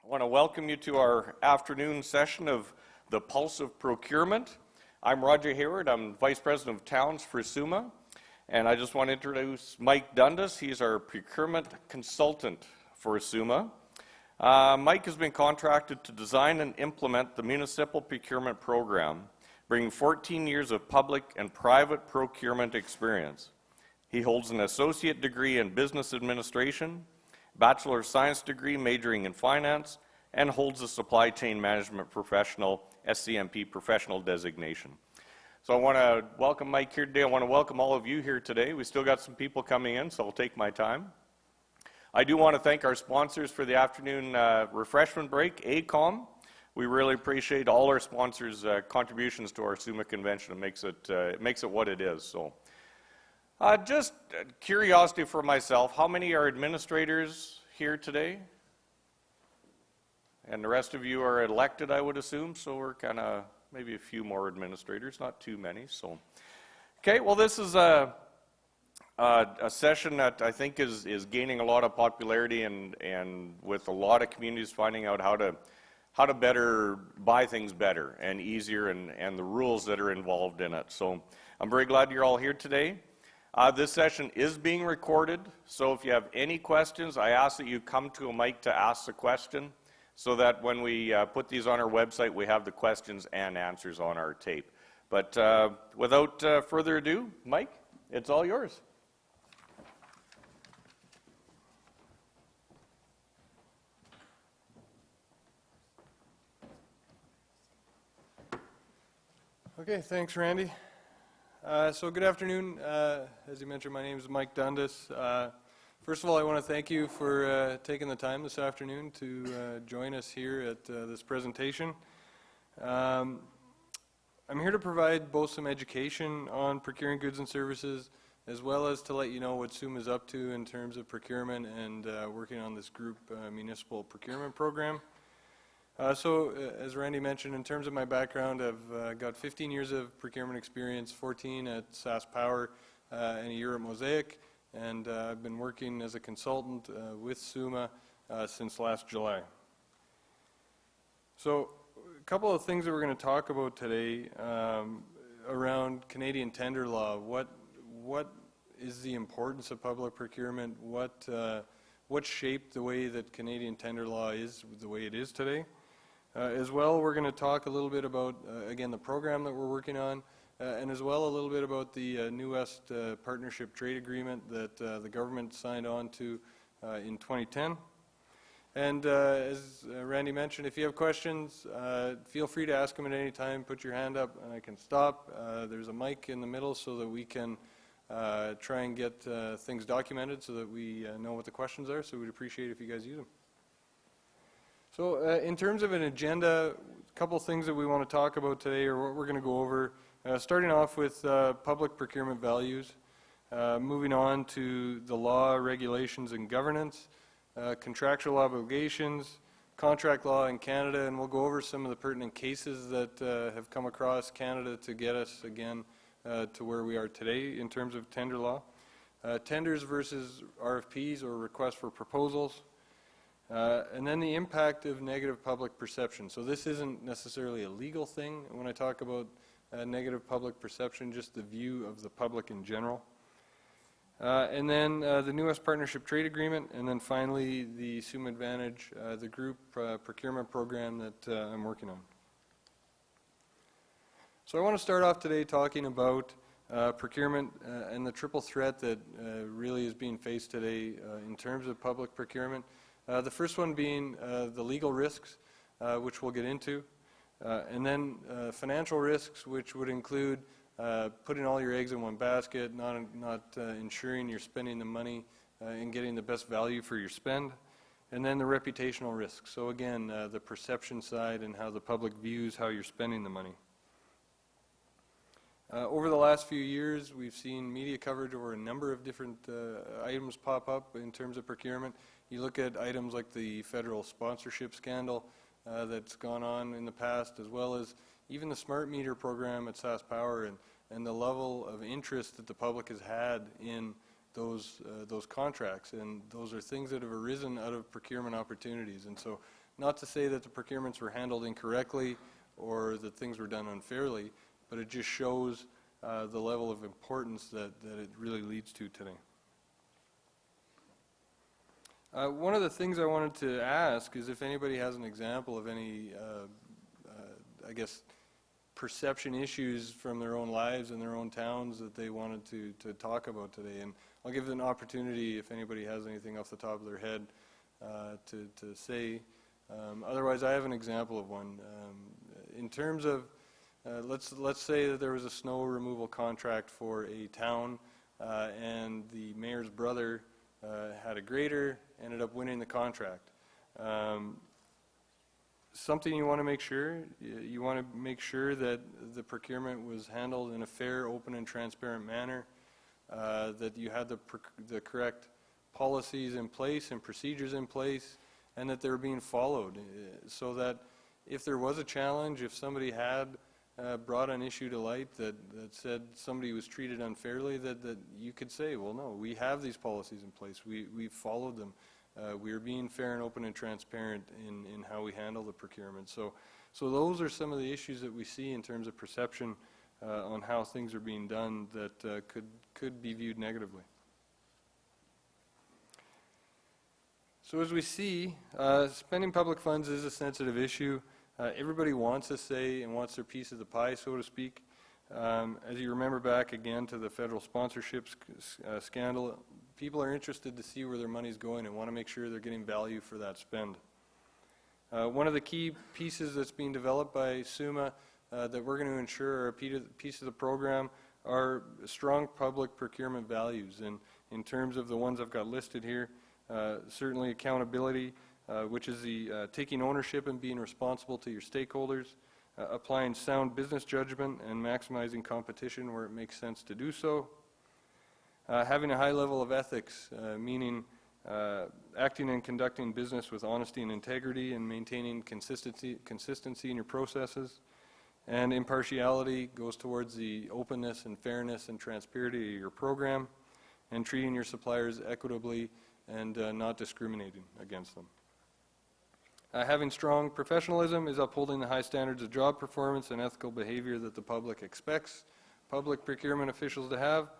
I want to welcome you to our afternoon session of the Pulse of Procurement. I'm Roger Hayward. I'm Vice President of Towns for SUMA. And I just want to introduce Mike Dundas. He's our procurement consultant for SUMA. Mike has been contracted to design and implement the Municipal Procurement Program, bringing 14 years of public and private procurement experience. He holds an associate degree in business administration, Bachelor of Science degree majoring in finance, and holds a supply chain management professional, SCMP professional designation. So I want to welcome Mike here today. I want to welcome all of you here today. We still got some people coming in, so I'll take my time. I do want to thank our sponsors for the afternoon refreshment break, ACOM. We really appreciate all our sponsors' contributions to our SUMA convention. It makes it what it is. So. Just curiosity for myself, how many are administrators here today? And the rest of you are elected, I would assume, so we're kind of maybe a few more administrators, not too many. So, okay, well, this is a session that I think is gaining a lot of popularity and with a lot of communities finding out how to better buy things better and easier and the rules that are involved in it. So I'm very glad you're all here today. This session is being recorded, so if you have any questions, I ask that you come to a mic to ask the question so that when we put these on our website, we have the questions and answers on our tape. But without further ado, Mike, it's all yours. Okay, thanks, Randy. So good afternoon. As you mentioned, my name is Mike Dundas. First of all, I want to thank you for taking the time this afternoon to join us here at this presentation. I'm here to provide both some education on procuring goods and services, as well as to let you know what SUMA is up to in terms of procurement and working on this group municipal procurement program. So, as Randy mentioned, in terms of my background, I've got 15 years of procurement experience, 14 at SAS Power and a year at Mosaic, and I've been working as a consultant with SUMA since last July. So, a couple of things that we're going to talk about today around Canadian tender law. What is the importance of public procurement? What shaped the way that Canadian tender law is the way it is today? As well, we're going to talk a little bit about, again, the program that we're working on, and as well a little bit about the New West Partnership Trade Agreement that the government signed on to in 2010. And as Randy mentioned, if you have questions, feel free to ask them at any time. Put your hand up and I can stop. There's a mic in the middle so that we can try and get things documented so that we know what the questions are, so we'd appreciate it if you guys use them. So in terms of an agenda, a couple things that we want to talk about today or what we're going to go over, starting off with public procurement values, moving on to the law, regulations, and governance, contractual obligations, contract law in Canada, and we'll go over some of the pertinent cases that have come across Canada to get us, again, to where we are today in terms of tender law. Tenders versus RFPs, or requests for proposals. And then the impact of negative public perception. So this isn't necessarily a legal thing when I talk about negative public perception, just the view of the public in general. And then the New West Partnership Trade Agreement, and then finally the SUMA Advantage, the group procurement program that I'm working on. So I want to start off today talking about procurement and the triple threat that really is being faced today in terms of public procurement. The first one being the legal risks, which we'll get into, and then financial risks, which would include putting all your eggs in one basket, not ensuring you're spending the money and getting the best value for your spend, and then the reputational risks. So again, the perception side and how the public views how you're spending the money. Over the last few years, we've seen media coverage over a number of different items pop up in terms of procurement. You look at items like the federal sponsorship scandal that's gone on in the past, as well as even the smart meter program at SAS Power and the level of interest that the public has had in those contracts, and those are things that have arisen out of procurement opportunities. And so, not to say that the procurements were handled incorrectly or that things were done unfairly, but it just shows the level of importance that it really leads to today. One of the things I wanted to ask is if anybody has an example of any, I guess, perception issues from their own lives and their own towns that they wanted to talk about today. And I'll give an opportunity if anybody has anything off the top of their head to say. Otherwise, I have an example of one. In terms of, let's say that there was a snow removal contract for a town, and the mayor's brother had a grader, ended up winning the contract. Something you want to make sure, that the procurement was handled in a fair, open, and transparent manner, that you had the correct policies in place and procedures in place, and that they're being followed, so that if there was a challenge, if somebody had brought an issue to light that said somebody was treated unfairly, that you could say, well, no, we have these policies in place, we've followed them. We are being fair and open and transparent in how we handle the procurement. So those are some of the issues that we see in terms of perception on how things are being done that could be viewed negatively. So as we see, spending public funds is a sensitive issue. Everybody wants a say and wants their piece of the pie, so to speak. As you remember back again to the federal sponsorship scandal, people are interested to see where their money's going and want to make sure they're getting value for that spend. One of the key pieces that's being developed by SUMA that we're going to ensure are a piece of the program are strong public procurement values. And in terms of the ones I've got listed here, certainly accountability, which is the taking ownership and being responsible to your stakeholders, applying sound business judgment and maximizing competition where it makes sense to do so, having a high level of ethics, meaning acting and conducting business with honesty and integrity and maintaining consistency in your processes, and impartiality goes towards the openness and fairness and transparency of your program, and treating your suppliers equitably and not discriminating against them. Having strong professionalism is upholding the high standards of job performance and ethical behavior that the public expects public procurement officials to have,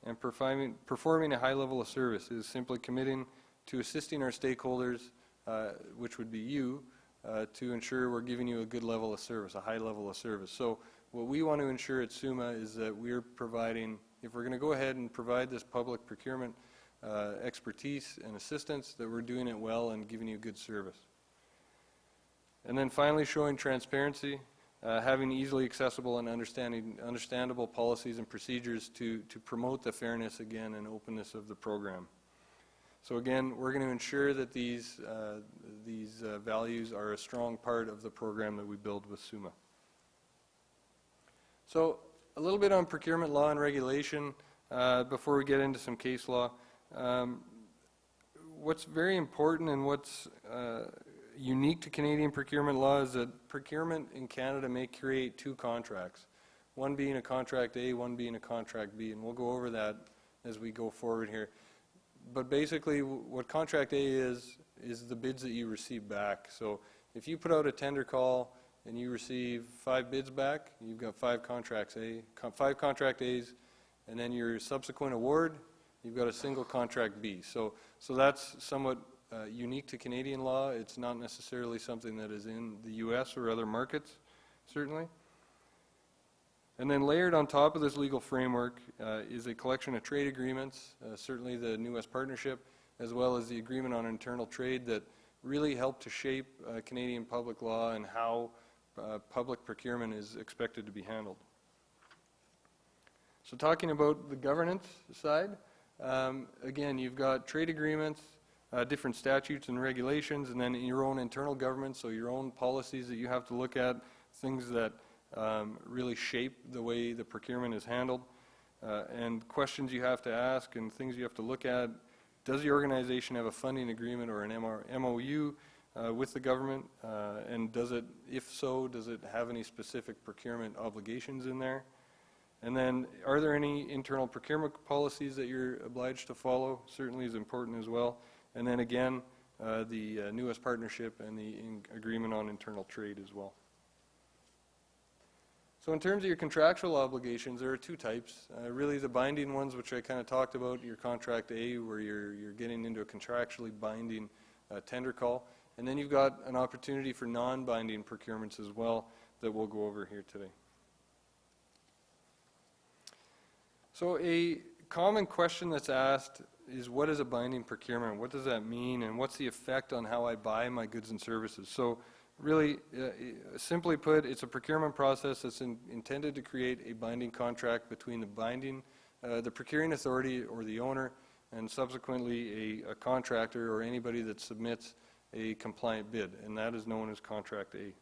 and performing a high level of service is simply committing to assisting our stakeholders, which would be you, to ensure we're giving you a good level of service, a high level of service. So what we want to ensure at SUMA is that we're providing, if we're going to go ahead and provide this public procurement expertise and assistance, that we're doing it well and giving you good service. And then finally, showing transparency, having easily accessible and understandable policies and procedures to promote the fairness, again, and openness of the program. So again, we're going to ensure that these values are a strong part of the program that we build with SUMA. So a little bit on procurement law and regulation before we get into some case law. What's very important and what's unique to Canadian procurement law is that procurement in Canada may create two contracts, one being a contract A, one being a contract B, and we'll go over that as we go forward here. But basically what contract A is the bids that you receive back. So if you put out a tender call and you receive 5 bids back, you've got 5 contract A's, and then your subsequent award, you've got a single contract B. So that's somewhat unique to Canadian law. It's not necessarily something that is in the U.S. or other markets, certainly. And then layered on top of this legal framework is a collection of trade agreements, certainly the New West Partnership, as well as the Agreement on Internal Trade that really help to shape Canadian public law and how public procurement is expected to be handled. So talking about the governance side, again, you've got trade agreements, different statutes and regulations, and then your own internal government, so your own policies that you have to look at, things that really shape the way the procurement is handled, and questions you have to ask and things you have to look at. Does the organization have a funding agreement or an MOU with the government, and does it, if so, does it have any specific procurement obligations in there? And then, are there any internal procurement policies that you're obliged to follow? Certainly is important as well. And then again, the newest partnership and the agreement on internal trade as well. So in terms of your contractual obligations, there are two types. Really the binding ones, which I kind of talked about, your contract A, where you're getting into a contractually binding tender call. And then you've got an opportunity for non-binding procurements as well that we'll go over here today. So a common question that's asked is, what is a binding procurement? What does that mean? And what's the effect on how I buy my goods and services? So really, simply put, it's a procurement process that's intended to create a binding contract between the procuring authority or the owner, and subsequently a contractor or anybody that submits a compliant bid, and that is known as Contract A.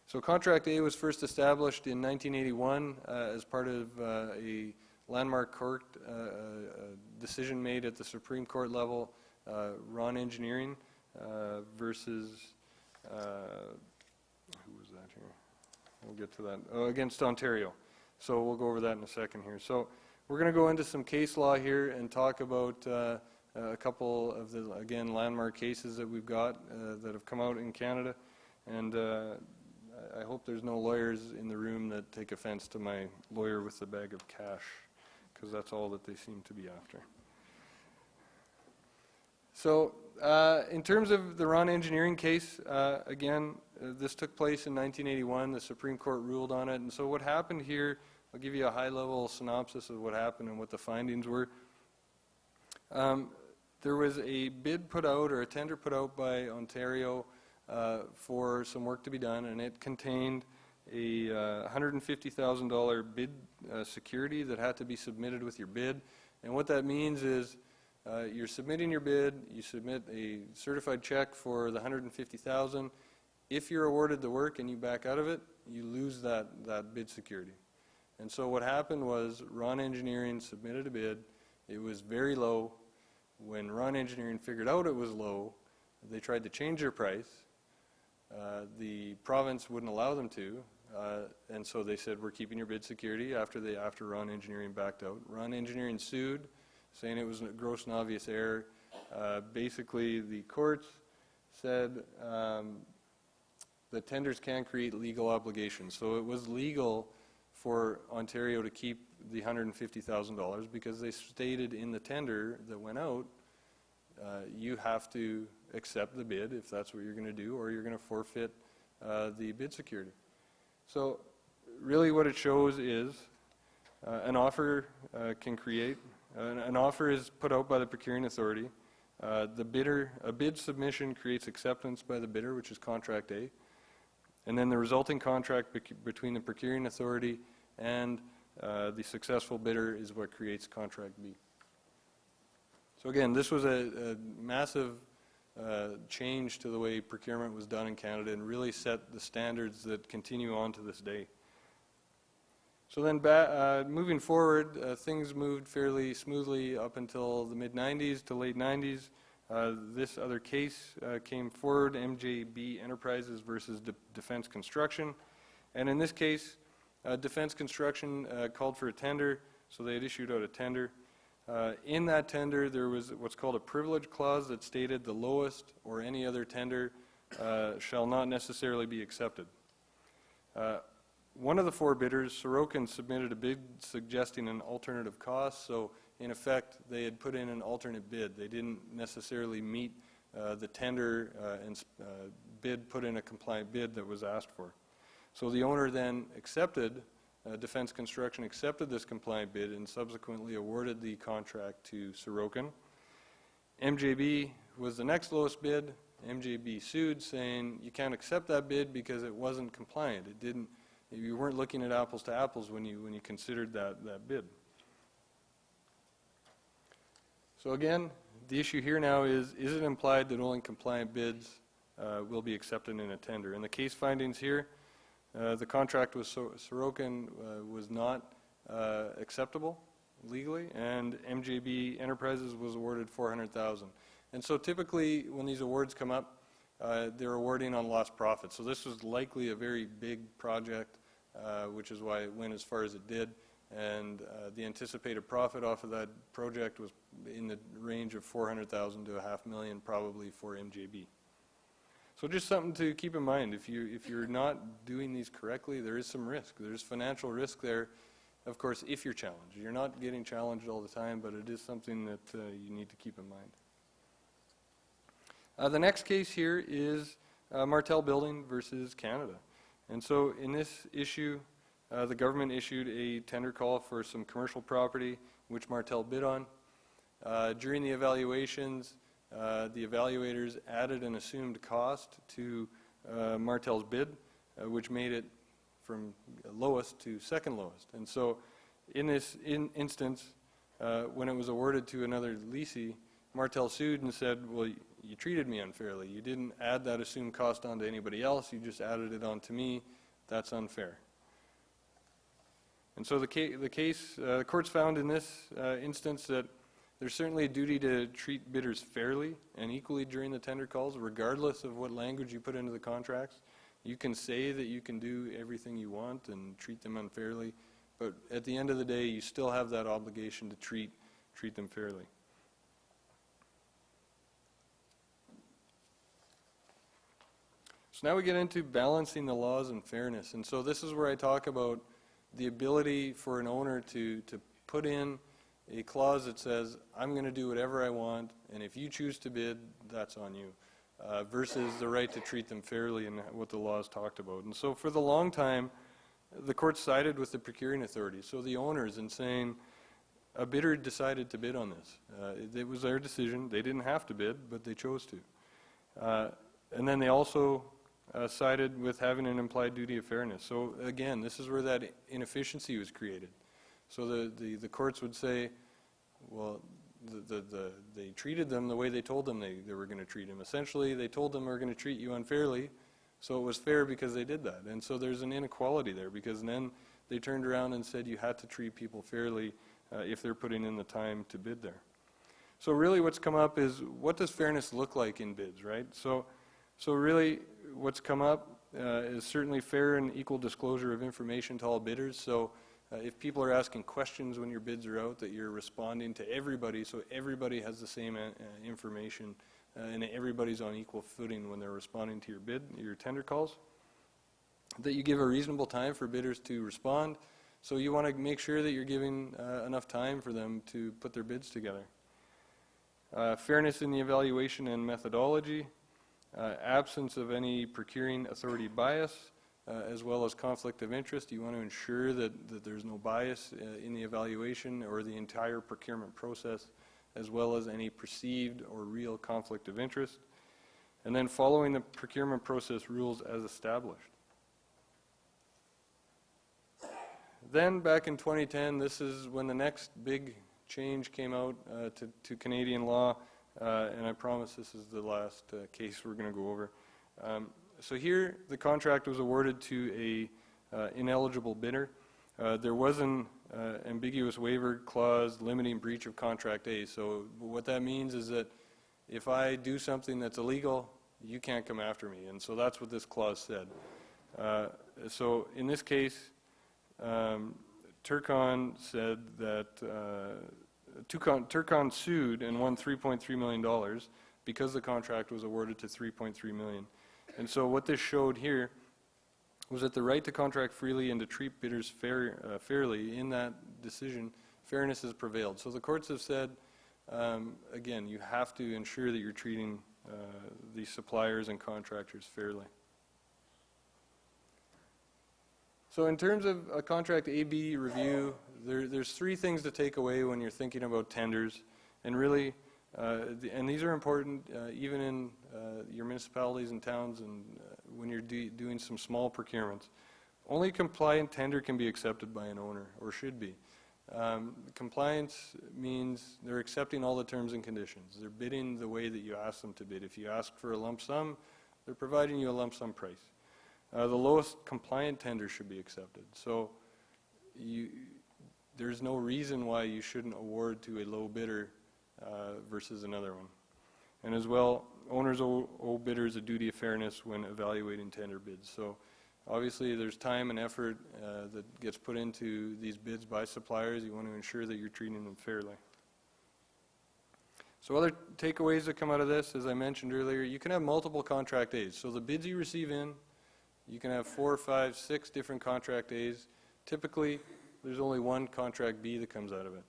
So Contract A was first established in 1981 as part of a landmark court decision made at the Supreme Court level, Ron Engineering versus, who was that here? We'll get to that. Oh, against Ontario. So we'll go over that in a second here. So we're going to go into some case law here and talk about a couple of the, again, landmark cases that we've got that have come out in Canada. And I hope there's no lawyers in the room that take offense to my lawyer with the bag of cash, because that's all that they seem to be after. So in terms of the Ron Engineering case, again, this took place in 1981. The Supreme Court ruled on it. And so what happened here, I'll give you a high-level synopsis of what happened and what the findings were. There was a bid put out, or a tender put out by Ontario for some work to be done, and it contained a $150,000 bid security that had to be submitted with your bid. And what that means is you're submitting your bid, you submit a certified check for the $150,000. If you're awarded the work and you back out of it, you lose that bid security. And so what happened was Ron Engineering submitted a bid. It was very low. When Ron Engineering figured out it was low, they tried to change their price. The province wouldn't allow them to, and so they said, we're keeping your bid security after Ron Engineering backed out. Ron Engineering sued, saying it was a gross and obvious error. Basically, the courts said that tenders can create legal obligations. So it was legal for Ontario to keep the $150,000 because they stated in the tender that went out, you have to accept the bid if that's what you're going to do, or you're going to forfeit the bid security. So really what it shows is an offer can create, an offer is put out by the procuring authority. A bid submission creates acceptance by the bidder, which is Contract A. And then the resulting contract between the procuring authority and the successful bidder is what creates Contract B. So again, this was a massive change to the way procurement was done in Canada and really set the standards that continue on to this day. So then moving forward, things moved fairly smoothly up until the mid-90s to late 90s. This other case came forward, MGB Enterprises versus Defense Construction. And in this case, Defense Construction called for a tender, so they had issued out a tender. In that tender, there was what's called a privilege clause that stated the lowest or any other tender shall not necessarily be accepted. One of the four bidders, Sorokin, submitted a bid suggesting an alternative cost, so in effect, they had put in an alternate bid. They didn't necessarily meet the tender and bid, put in a compliant bid that was asked for. So the owner then accepted, Defense Construction accepted this compliant bid and subsequently awarded the contract to Sorokin. MGB was the next lowest bid. MGB sued, saying you can't accept that bid because it wasn't compliant. It didn't. You weren't looking at apples to apples when you considered that bid. So again, the issue here now is it implied that only compliant bids will be accepted in a tender? And the case findings here, the contract with Sorokin was not acceptable legally, and MGB Enterprises was awarded $400,000. And so typically when these awards come up, they're awarding on lost profits. So this was likely a very big project, which is why it went as far as it did. and the anticipated profit off of that project was in the range of $400,000 to $500,000 probably for MGB. So just something to keep in mind. If you're not doing these correctly, there is some risk. There's financial risk there, of course, if you're challenged. You're not getting challenged all the time, but it is something that you need to keep in mind. The next case here is Martell Building versus Canada. And so in this issue, the government issued a tender call for some commercial property, which Martell bid on. During the evaluations, the evaluators added an assumed cost to Martell's bid, which made it from lowest to second lowest. And so in this instance, when it was awarded to another leasee, Martell sued and said, well, you treated me unfairly. You didn't add that assumed cost onto anybody else. You just added it onto me. That's unfair. And so the courts found in this instance that there's certainly a duty to treat bidders fairly and equally during the tender calls, regardless of what language you put into the contracts. You can say that you can do everything you want and treat them unfairly, but at the end of the day, you still have that obligation to treat them fairly. So now we get into balancing the laws and fairness. And so this is where I talk about the ability for an owner to put in a clause that says, I'm going to do whatever I want, and if you choose to bid, that's on you, versus the right to treat them fairly and what the laws talked about. And so for the long time, the court sided with the procuring authority, so the owners, in saying, a bidder decided to bid on this. It was their decision. They didn't have to bid, but they chose to. And then they also sided with having an implied duty of fairness. So again, this is where that inefficiency was created. So the courts would say, well, they treated them the way they told them they were going to treat them. Essentially, they told them we're going to treat you unfairly, so it was fair because they did that. And so there's an inequality there, because then they turned around and said you had to treat people fairly if they're putting in the time to bid there. So really what's come up is, what does fairness look like in bids, right? So really what's come up is certainly fair and equal disclosure of information to all bidders. So if people are asking questions when your bids are out, that you're responding to everybody, so everybody has the same information, and everybody's on equal footing when they're responding to your bid, your tender calls. That you give a reasonable time for bidders to respond. So you want to make sure that you're giving enough time for them to put their bids together. Fairness in the evaluation and methodology. Absence of any procuring authority bias, as well as conflict of interest. You want to ensure that there's no bias in the evaluation or the entire procurement process, as well as any perceived or real conflict of interest. And then following the procurement process rules as established. Then back in 2010, this is when the next big change came out to Canadian law. And I promise this is the last case we're going to go over. So here, the contract was awarded to a ineligible bidder. There was an ambiguous waiver clause limiting breach of contract A. So what that means is that if I do something that's illegal, you can't come after me. And so that's what this clause said. So in this case, Turcon said that Turcon sued and won $3.3 million because the contract was awarded to $3.3 million. And so what this showed here was that the right to contract freely and to treat bidders fairly in that decision, fairness has prevailed. So the courts have said, again, you have to ensure that you're treating the suppliers and contractors fairly. So in terms of a contract A/B review, there's three things to take away when you're thinking about tenders, and really, and these are important even in your municipalities and towns, and when you're doing some small procurements. Only compliant tender can be accepted by an owner, or should be. Compliance means they're accepting all the terms and conditions. They're bidding the way that you ask them to bid. If you ask for a lump sum, they're providing you a lump sum price. The lowest compliant tender should be accepted. So there's no reason why you shouldn't award to a low bidder versus another one. And as well, owners owe bidders a duty of fairness when evaluating tender bids. So Obviously, there's time and effort that gets put into these bids by suppliers. You want to ensure that you're treating them fairly. So other takeaways that come out of this, as I mentioned earlier, you can have multiple contract A's. So the bids you receive in, you can have 4, 5, 6 different contract A's. Typically, there's only one contract B that comes out of it.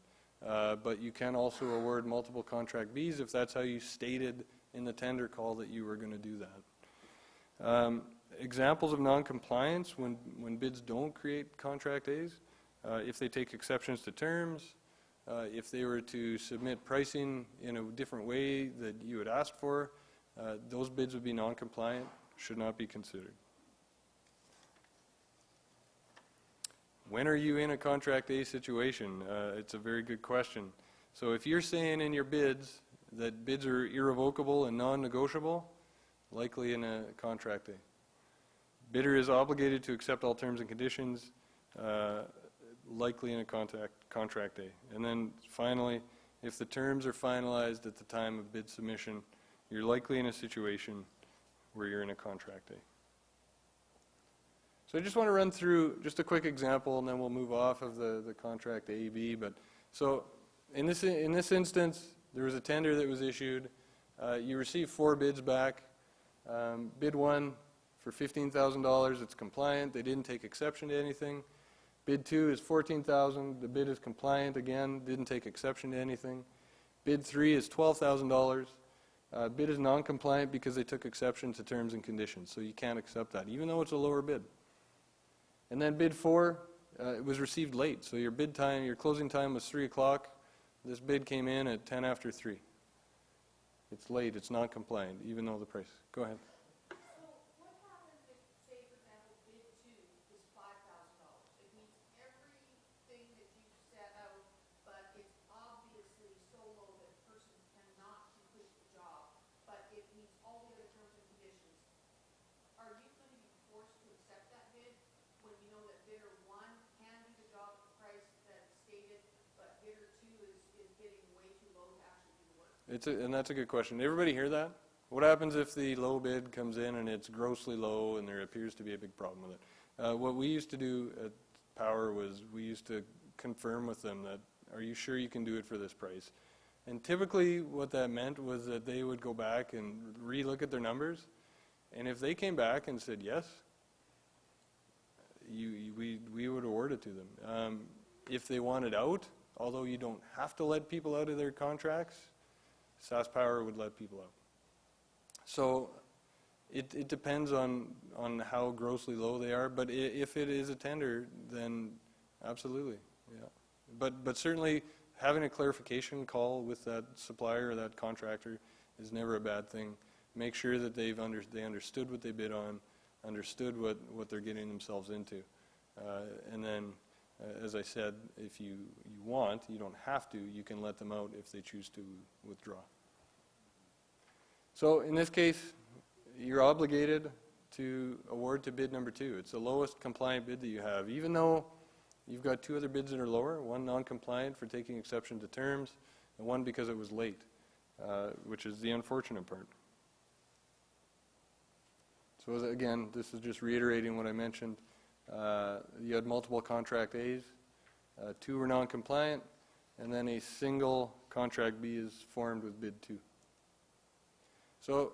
But you can also award multiple contract B's if that's how you stated in the tender call that you were going to do that. Examples of non-compliance when bids don't create contract A's, if they take exceptions to terms, if they were to submit pricing in a different way that you had asked for, those bids would be non-compliant, should not be considered. When are you in a contract A situation? It's a very good question. So if you're saying in your bids that bids are irrevocable and non-negotiable, likely in a contract A. Bidder is obligated to accept all terms and conditions, likely in a contract A. And then finally, if the terms are finalized at the time of bid submission, you're likely in a situation where you're in a contract A. So I just want to run through just a quick example, and then we'll move off of the contract A, B. But so in this instance, there was a tender that was issued. You received 4 bids back. Bid 1 for $15,000, it's compliant. They didn't take exception to anything. Bid 2 is $14,000. The bid is compliant again, didn't take exception to anything. Bid 3 is $12,000. Bid is non-compliant because they took exception to terms and conditions, so you can't accept that, even though it's a lower bid. And then bid 4, it was received late, so your bid time, your closing time was 3 o'clock. This bid came in at 10 after 3. It's late, it's non-compliant, even though the price. Go ahead. So what happens if, say, for example, bid 2 is $5,000? It means everything that you set out, but it's obviously so low that a person cannot complete the job, but it meets all the other terms and conditions. Are you going to be forced to accept that bid when you know that bidder 1 can do the job at the price that's stated, but bidder 2 is bidding way too low to actually do the work? And that's a good question. Everybody hear that? What happens if the low bid comes in and it's grossly low and there appears to be a big problem with it? What we used to do at Power was we used to confirm with them that, are you sure you can do it for this price? And typically what that meant was that they would go back and re-look at their numbers, and if they came back and said yes, we would award it to them. If they wanted out, although you don't have to let people out of their contracts, SAS Power would let people out. So it depends on how grossly low they are, but if it is a tender, then absolutely, yeah. But certainly having a clarification call with that supplier or that contractor is never a bad thing. Make sure that they understood what they bid on, understood what they're getting themselves into. And then, as I said, if you want, you don't have to, you can let them out if they choose to withdraw. So in this case, you're obligated to award to bid number 2. It's the lowest compliant bid that you have, even though you've got 2 other bids that are lower, one non-compliant for taking exception to terms, and one because it was late, which is the unfortunate part. So again, this is just reiterating what I mentioned. You had multiple contract A's, 2 were non-compliant, and then a single contract B is formed with bid 2. So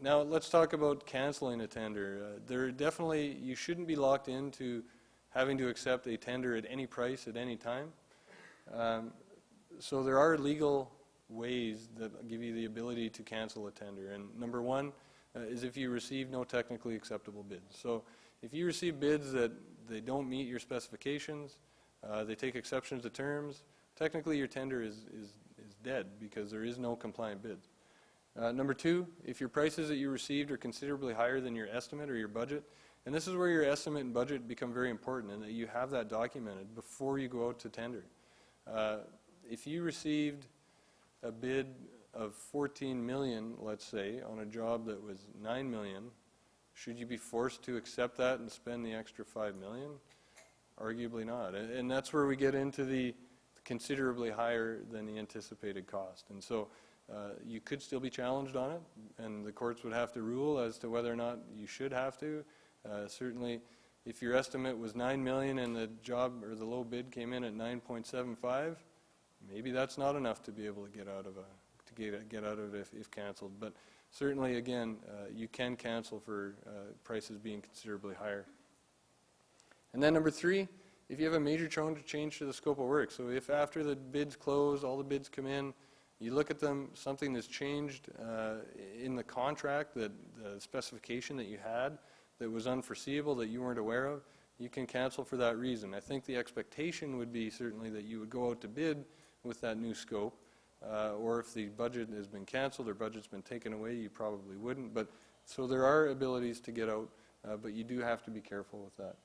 now let's talk about canceling a tender. You shouldn't be locked into having to accept a tender at any price at any time. So there are legal ways that give you the ability to cancel a tender. And number 1 is if you receive no technically acceptable bids. So if you receive bids that they don't meet your specifications, they take exceptions to terms, technically your tender is dead because there is no compliant bids. Number 2, if your prices that you received are considerably higher than your estimate or your budget, and this is where your estimate and budget become very important, and that you have that documented before you go out to tender. If you received a bid of $14 million, let's say, on a job that was $9 million, should you be forced to accept that and spend the extra $5 million? Arguably not. And that's where we get into the considerably higher than the anticipated cost. And so you could still be challenged on it, and the courts would have to rule as to whether or not you should have to. Certainly, if your estimate was 9 million and the job or the low bid came in at 9.75, maybe that's not enough to be able to get out of it if canceled. But certainly, again, you can cancel for prices being considerably higher. And then number 3, if you have a major change to the scope of work. So if after the bids close, all the bids come in, you look at them, something that's changed in the contract, that the specification that you had that was unforeseeable, that you weren't aware of, you can cancel for that reason. I think the expectation would be certainly that you would go out to bid with that new scope, or if the budget has been canceled or budget's been taken away, you probably wouldn't. But so there are abilities to get out, but you do have to be careful with that.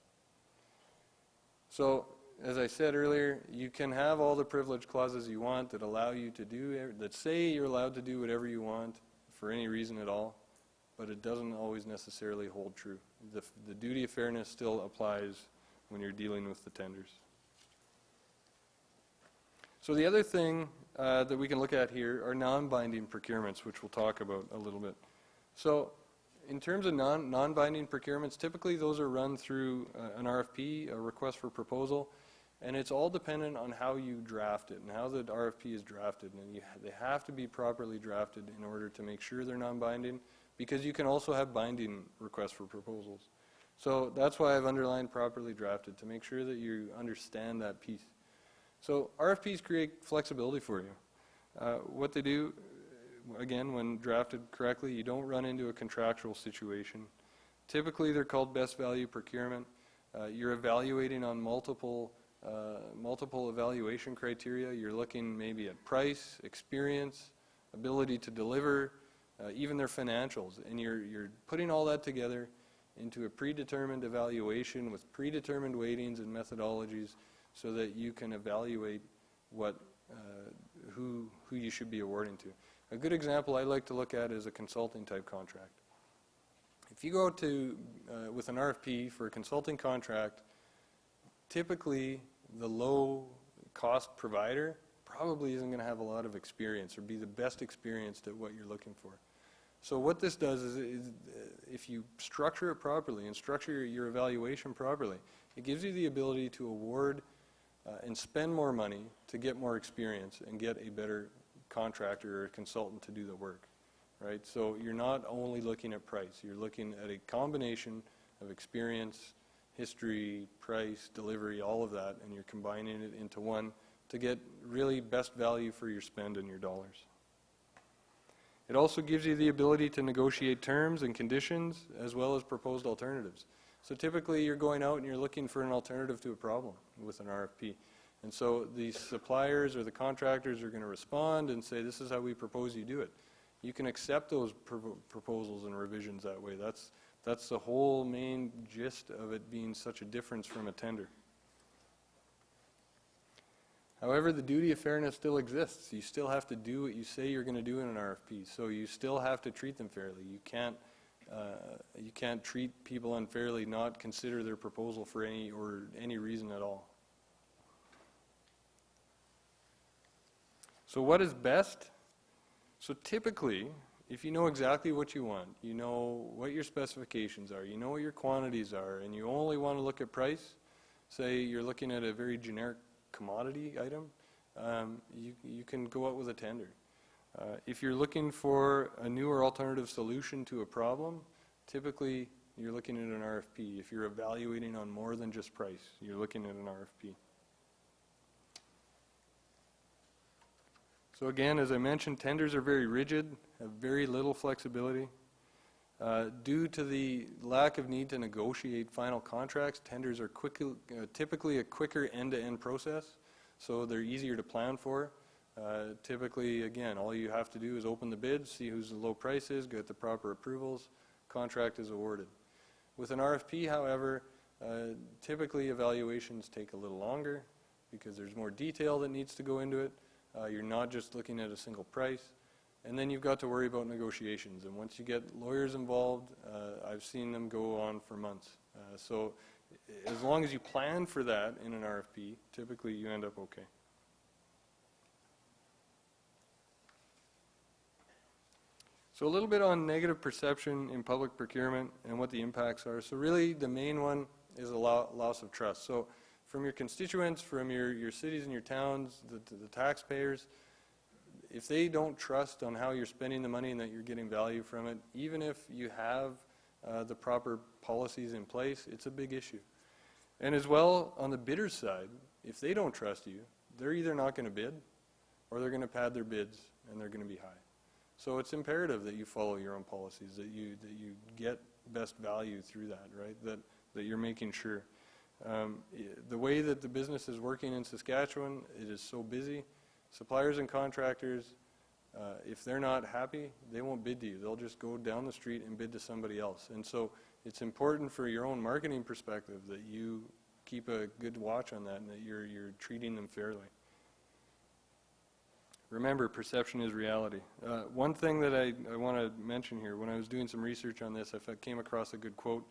So, as I said earlier, you can have all the privilege clauses you want that allow you to do, that say you're allowed to do whatever you want for any reason at all, but it doesn't always necessarily hold true. The duty of fairness still applies when you're dealing with the tenders. So the other thing that we can look at here are non-binding procurements, which we'll talk about a little bit. So, in terms of non-binding procurements, typically those are run through an RFP, a request for proposal, and it's all dependent on how you draft it and how the RFP is drafted. And they have to be properly drafted in order to make sure they're non-binding, because you can also have binding requests for proposals. So that's why I've underlined properly drafted, to make sure that you understand that piece. So RFPs create flexibility for you. What they do, again, when drafted correctly, you don't run into a contractual situation. Typically, they're called best value procurement. You're evaluating on multiple evaluation criteria. You're looking maybe at price, experience, ability to deliver, even their financials. And you're putting all that together into a predetermined evaluation with predetermined weightings and methodologies so that you can evaluate who you should be awarding to. A good example I like to look at is a consulting type contract. If you go to with an RFP for a consulting contract, typically the low cost provider probably isn't going to have a lot of experience or be the best experienced at what you're looking for. So what this does is if you structure it properly and structure your evaluation properly, it gives you the ability to award and spend more money to get more experience and get a better contractor or consultant to do the work, right? So you're not only looking at price, you're looking at a combination of experience, history, price, delivery, all of that, and you're combining it into one to get really best value for your spend and your dollars. It also gives you the ability to negotiate terms and conditions as well as proposed alternatives. So typically you're going out and you're looking for an alternative to a problem with an RFP. And so the suppliers or the contractors are going to respond and say, this is how we propose you do it. You can accept those proposals and revisions that way. That's the whole main gist of it being such a difference from a tender. However, the duty of fairness still exists. You still have to do what you say you're going to do in an RFP. So you still have to treat them fairly. You can't treat people unfairly, not consider their proposal for any reason at all. So what is best? So typically, if you know exactly what you want, you know what your specifications are, you know what your quantities are, and you only want to look at price, say you're looking at a very generic commodity item, you can go out with a tender. If you're looking for a new or alternative solution to a problem, typically you're looking at an RFP. If you're evaluating on more than just price, you're looking at an RFP. So again, as I mentioned, tenders are very rigid, have very little flexibility. Due to the lack of need to negotiate final contracts, tenders are typically a quicker end-to-end process, so they're easier to plan for. Typically, again, all you have to do is open the bid, see whose the low price is, get the proper approvals, contract is awarded. With an RFP, however, typically evaluations take a little longer because there's more detail that needs to go into it. You're not just looking at a single price. And then you've got to worry about negotiations. And once you get lawyers involved, I've seen them go on for months. So as long as you plan for that in an RFP, typically you end up okay. So a little bit on negative perception in public procurement and what the impacts are. So really the main one is a loss of trust. So from your constituents, from your cities and your towns, the taxpayers, if they don't trust on how you're spending the money and that you're getting value from it, even if you have the proper policies in place, it's a big issue. And as well, on the bidder's side, if they don't trust you, they're either not going to bid or they're going to pad their bids and they're going to be high. So it's imperative that you follow your own policies, that you get best value through that, right? That you're making sure. The way that the business is working in Saskatchewan, it is so busy. Suppliers and contractors, if they're not happy, they won't bid to you. They'll just go down the street and bid to somebody else. And so it's important for your own marketing perspective that you keep a good watch on that and that you're treating them fairly. Remember, perception is reality. One thing that I want to mention here, when I was doing some research on this, I came across a good quote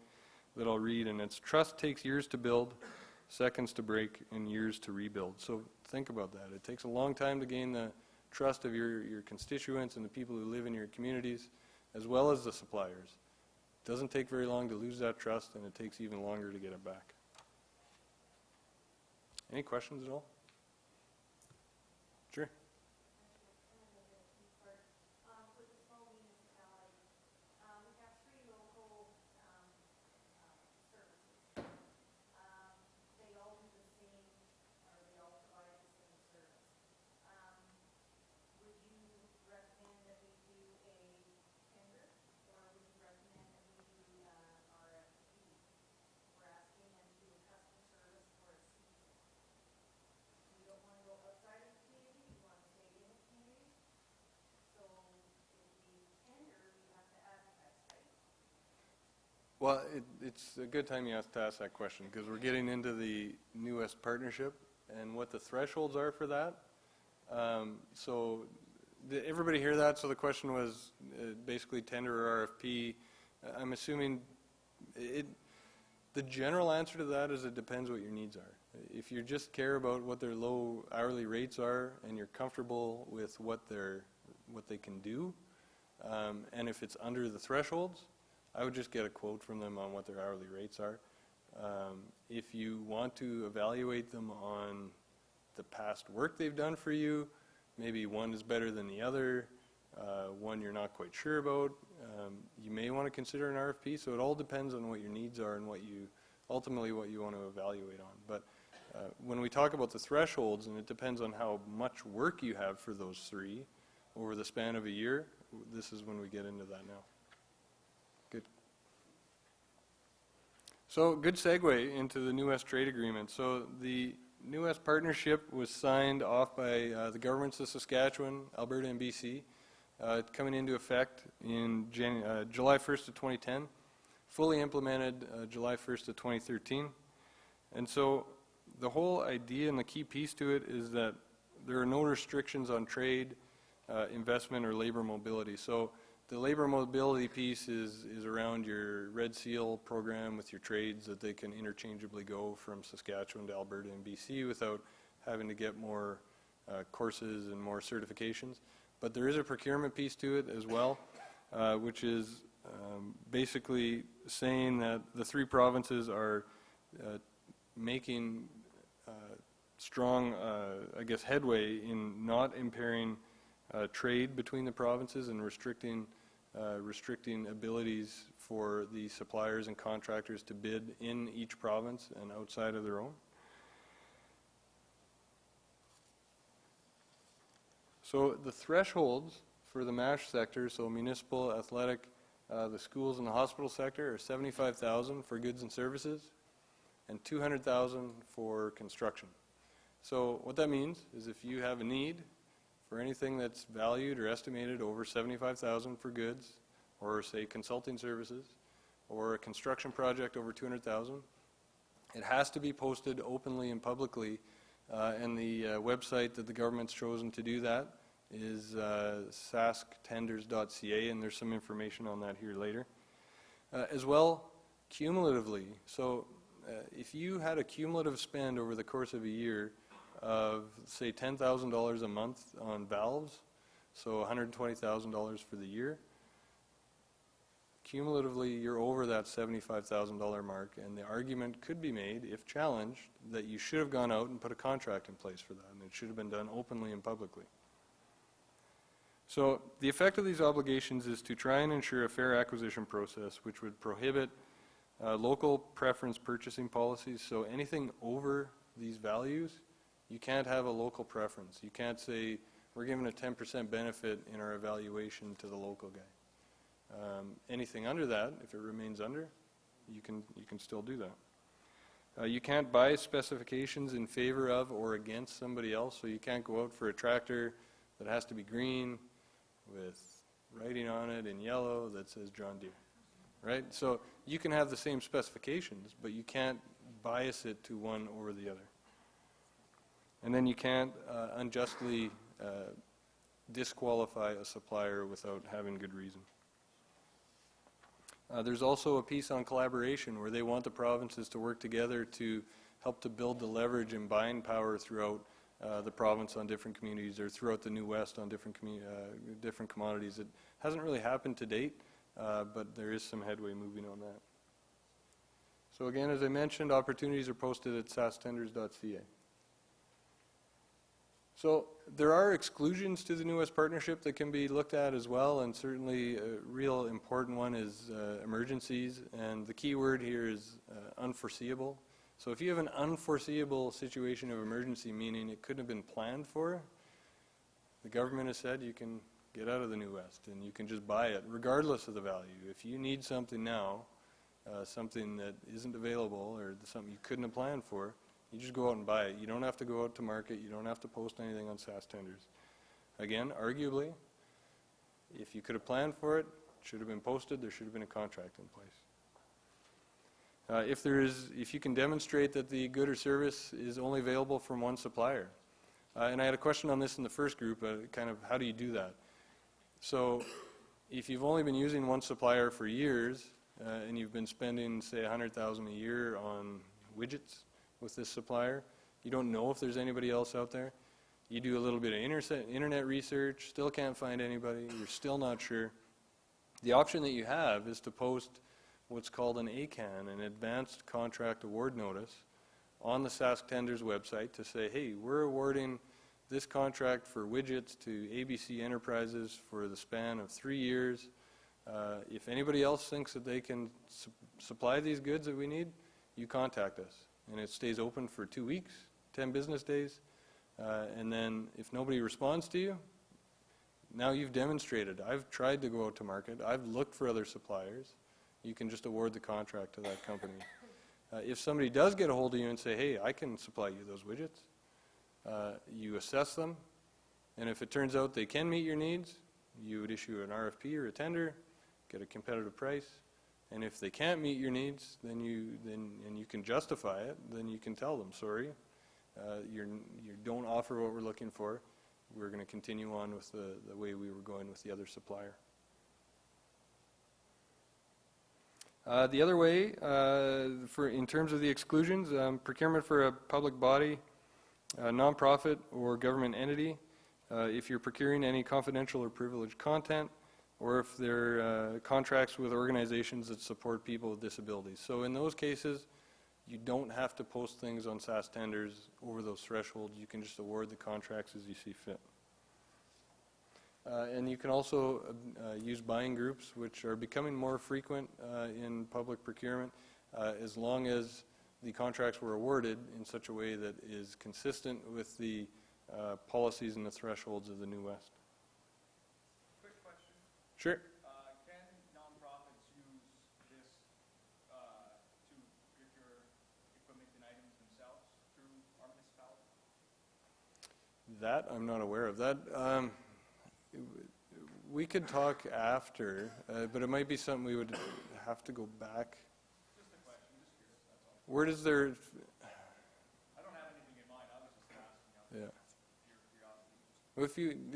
that I'll read, and it's, "Trust takes years to build, seconds to break, and years to rebuild." So think about that. It takes a long time to gain the trust of your constituents and the people who live in your communities, as well as the suppliers. It doesn't take very long to lose that trust, and it takes even longer to get it back. Any questions at all? Sure. For the small municipality, we have 3 local services. They all do the same, or they all provide the same service. Would you recommend that we do a tender, or would you recommend that we do RFP? We're asking them to do a custom service for a season. We don't want to go outside of the community, we want to stay in the community. So if we tender, we have to advertise, right? Well, it's a good time you have to ask that question because we're getting into the New West partnership and what the thresholds are for that. So did everybody hear that? So the question was basically tender or RFP. I'm assuming the general answer to that is it depends what your needs are. If you just care about what their low hourly rates are and you're comfortable with what they can do, and if it's under the thresholds, I would just get a quote from them on what their hourly rates are. If you want to evaluate them on the past work they've done for you, maybe one is better than the other, one you're not quite sure about, you may want to consider an RFP. So it all depends on what your needs are and ultimately what you want to evaluate on. But when we talk about the thresholds, and it depends on how much work you have for those 3 over the span of a year, this is when we get into that now. Good. So good segue into the New West Trade Agreement. So the New West Partnership was signed off by the governments of Saskatchewan, Alberta, and BC, coming into effect in July 1st of 2010, fully implemented July 1st of 2013. And so the whole idea and the key piece to it is that there are no restrictions on trade, investment, or labor mobility. So the labor mobility piece is around your Red Seal program with your trades, that they can interchangeably go from Saskatchewan to Alberta and BC without having to get more courses and more certifications. But there is a procurement piece to it as well, which is basically saying that the 3 provinces are making strong, headway in not impairing trade between the provinces and restricting abilities for the suppliers and contractors to bid in each province and outside of their own. So the thresholds for the MASH sector, so municipal, athletic, the schools and the hospital sector, are $75,000 for goods and services and $200,000 for construction. So what that means is if you have a need for anything that's valued or estimated over $75,000 for goods, or say consulting services, or a construction project over $200,000, it has to be posted openly and publicly, and the website that the government's chosen to do that is sasktenders.ca, and there's some information on that here later. As well, cumulatively, so if you had a cumulative spend over the course of a year of, say, $10,000 a month on valves, so $120,000 for the year, cumulatively you're over that $75,000 mark, and the argument could be made, if challenged, that you should have gone out and put a contract in place for that, and it should have been done openly and publicly. So the effect of these obligations is to try and ensure a fair acquisition process which would prohibit local preference purchasing policies. So anything over these values, you can't have a local preference. You can't say, we're giving a 10% benefit in our evaluation to the local guy. Anything under that, if it remains under, you can still do that. You can't buy specifications in favor of or against somebody else, so you can't go out for a tractor that has to be green with writing on it in yellow that says John Deere, right? So you can have the same specifications, but you can't bias it to one or the other. And then you can't unjustly disqualify a supplier without having good reason. There's also a piece on collaboration where they want the provinces to work together to help to build the leverage and buying power throughout the province on different communities, or throughout the New West on different commodities. It hasn't really happened to date, but there is some headway moving on that. So again, as I mentioned, opportunities are posted at sastenders.ca. So there are exclusions to the New West Partnership that can be looked at as well, and certainly a real important one is emergencies, and the key word here is unforeseeable. So if you have an unforeseeable situation of emergency, meaning it couldn't have been planned for, the government has said you can get out of the New West and you can just buy it regardless of the value. If you need something now, something that isn't available or something you couldn't have planned for, you just go out and buy it. You don't have to go out to market. You don't have to post anything on SAS tenders. Again, arguably, if you could have planned for it, it should have been posted. There should have been a contract in place. If you can demonstrate that the good or service is only available from one supplier. And I had a question on this in the first group, kind of how do you do that? So if you've only been using one supplier for years, and you've been spending, say, $100,000 a year on widgets with this supplier, you don't know if there's anybody else out there. You do a little bit of internet research, still can't find anybody, you're still not sure. The option that you have is to post what's called an ACAN, an Advanced Contract Award Notice, on the Sask Tenders website to say, hey, we're awarding this contract for widgets to MGB Enterprises for the span of 3 years. If anybody else thinks that they can supply these goods that we need, you contact us. And it stays open for 2 weeks, 10 business days. And then if nobody responds to you, now you've demonstrated, I've tried to go out to market, I've looked for other suppliers. You can just award the contract to that company. If somebody does get a hold of you and say, hey, I can supply you those widgets, you assess them, and if it turns out they can meet your needs, you would issue an RFP or a tender, get a competitive price, and if they can't meet your needs, and you can justify it, then you can tell them, sorry, you don't offer what we're looking for. We're going to continue on with the way we were going with the other supplier. The other way, in terms of the exclusions, procurement for a public body, nonprofit, or government entity, if you're procuring any confidential or privileged content, or if they're contracts with organizations that support people with disabilities. So in those cases, you don't have to post things on SAS tenders over those thresholds. You can just award the contracts as you see fit. And you can also use buying groups, which are becoming more frequent in public procurement, as long as the contracts were awarded in such a way that is consistent with the policies and the thresholds of the New West. Quick question. Sure. Can nonprofits use this to procure equipment and items themselves through our municipality? That I'm not aware of. That we could talk after, but it might be something we would have to go back. Just a question, just curious, that's all. Where does there? I don't have anything in mind, I was just asking out Yeah. of curiosity. Well,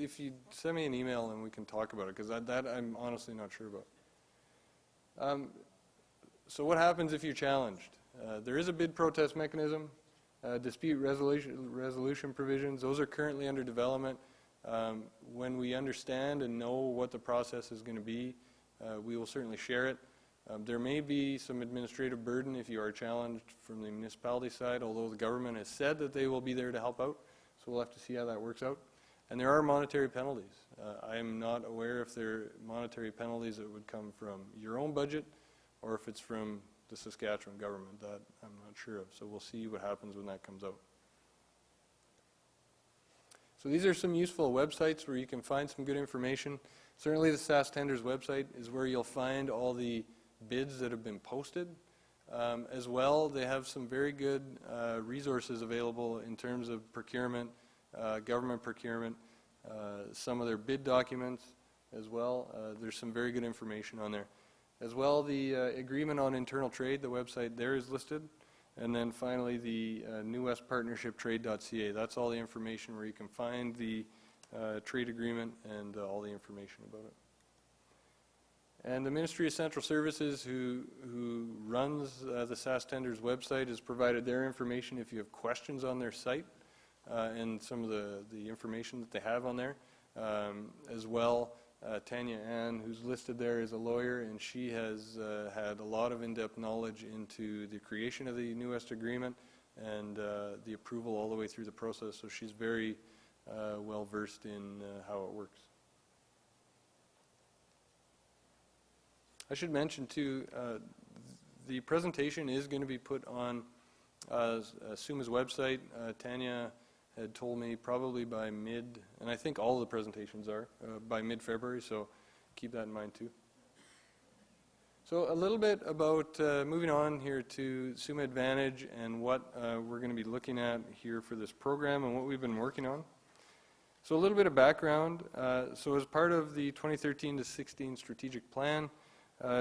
if you send me an email and we can talk about it, because that I'm honestly not sure about. So what happens if you're challenged? There is a bid protest mechanism, dispute resolution provisions. Those are currently under development. When we understand and know what the process is going to be, we will certainly share it. There may be some administrative burden if you are challenged from the municipality side, although the government has said that they will be there to help out, so we'll have to see how that works out. And there are monetary penalties. I am not aware if there are monetary penalties that would come from your own budget or if it's from the Saskatchewan government. That I'm not sure of, so we'll see what happens when that comes out. So these are some useful websites where you can find some good information. Certainly the SAS Tenders website is where you'll find all the bids that have been posted. As well, they have some very good resources available in terms of procurement, government procurement, some of their bid documents as well. There's some very good information on there. As well, the agreement on internal trade, the website there is listed. And then finally, the New West Partnership Trade.ca. That's all the information where you can find the trade agreement and all the information about it. And the Ministry of Central Services, who runs the SAS Tenders website, has provided their information if you have questions on their site and some of the information that they have on there. As well, Tanya Ann, who's listed there, is a lawyer, and she has had a lot of in-depth knowledge into the creation of the New West Agreement and the approval all the way through the process, so she's very well versed in how it works. I should mention too, the presentation is going to be put on SUMA's website. Tanya had told me probably by mid, and I think all the presentations are, by mid-February, so keep that in mind too. So a little bit about moving on here to SUMA Advantage and what we're going to be looking at here for this program and what we've been working on. So a little bit of background. So as part of the 2013 to 16 strategic plan,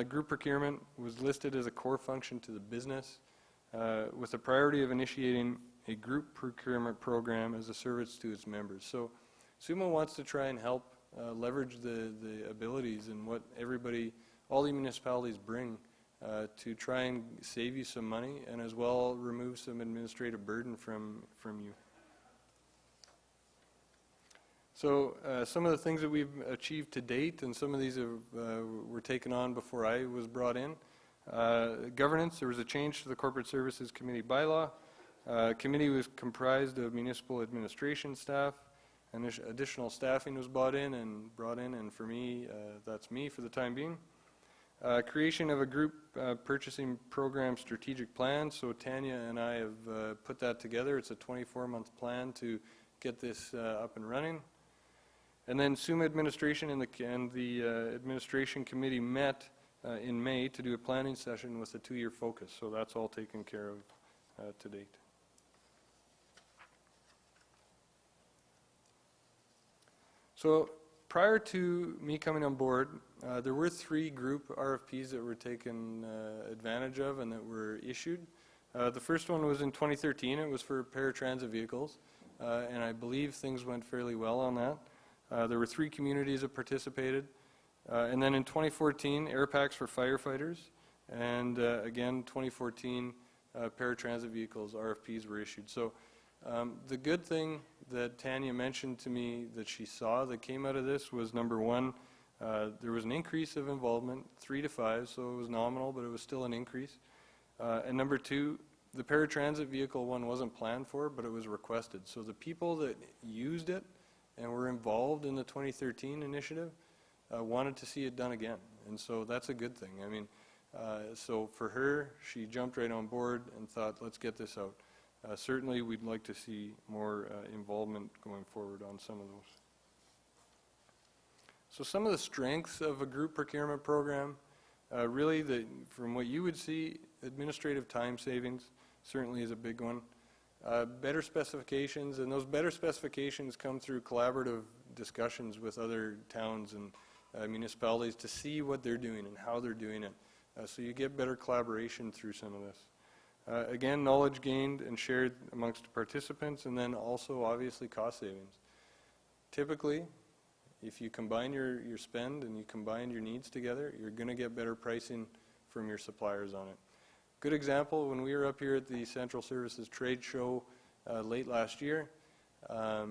group procurement was listed as a core function to the business with the priority of initiating a group procurement program as a service to its members. So SUMA wants to try and help leverage the abilities and what all the municipalities bring to try and save you some money and as well remove some administrative burden from you. So some of the things that we've achieved to date, and some of these were taken on before I was brought in. Governance, there was a change to the Corporate Services Committee bylaw. Committee was comprised of municipal administration staff, and additional staffing was brought in, and for me, that's me for the time being. Creation of a group purchasing program strategic plan, so Tanya and I have put that together. It's a 24-month plan to get this up and running. And then SUMA administration and the administration committee met in May to do a planning session with a 2-year focus, so that's all taken care of to date. So prior to me coming on board, there were 3 group RFPs that were taken advantage of and that were issued. The first one was in 2013. It was for paratransit vehicles, and I believe things went fairly well on that. There were 3 communities that participated. And then in 2014, air packs for firefighters, and again, 2014, paratransit vehicles, RFPs were issued. So the good thing that Tanya mentioned to me that she saw that came out of this was, number one, there was an increase of involvement, 3 to 5, so it was nominal, but it was still an increase. And number 2, the paratransit vehicle one wasn't planned for, but it was requested. So the people that used it and were involved in the 2013 initiative wanted to see it done again. And so that's a good thing. I mean, so for her, she jumped right on board and thought, let's get this out. Certainly, we'd like to see more involvement going forward on some of those. So some of the strengths of a group procurement program, really, from what you would see, administrative time savings certainly is a big one. Better specifications, and those better specifications come through collaborative discussions with other towns and municipalities to see what they're doing and how they're doing it. So you get better collaboration through some of this. Again, knowledge gained and shared amongst participants, and then also obviously cost savings. Typically, if you combine your spend and you combine your needs together, you're going to get better pricing from your suppliers on it. Good example, when we were up here at the Central Services Trade Show late last year, I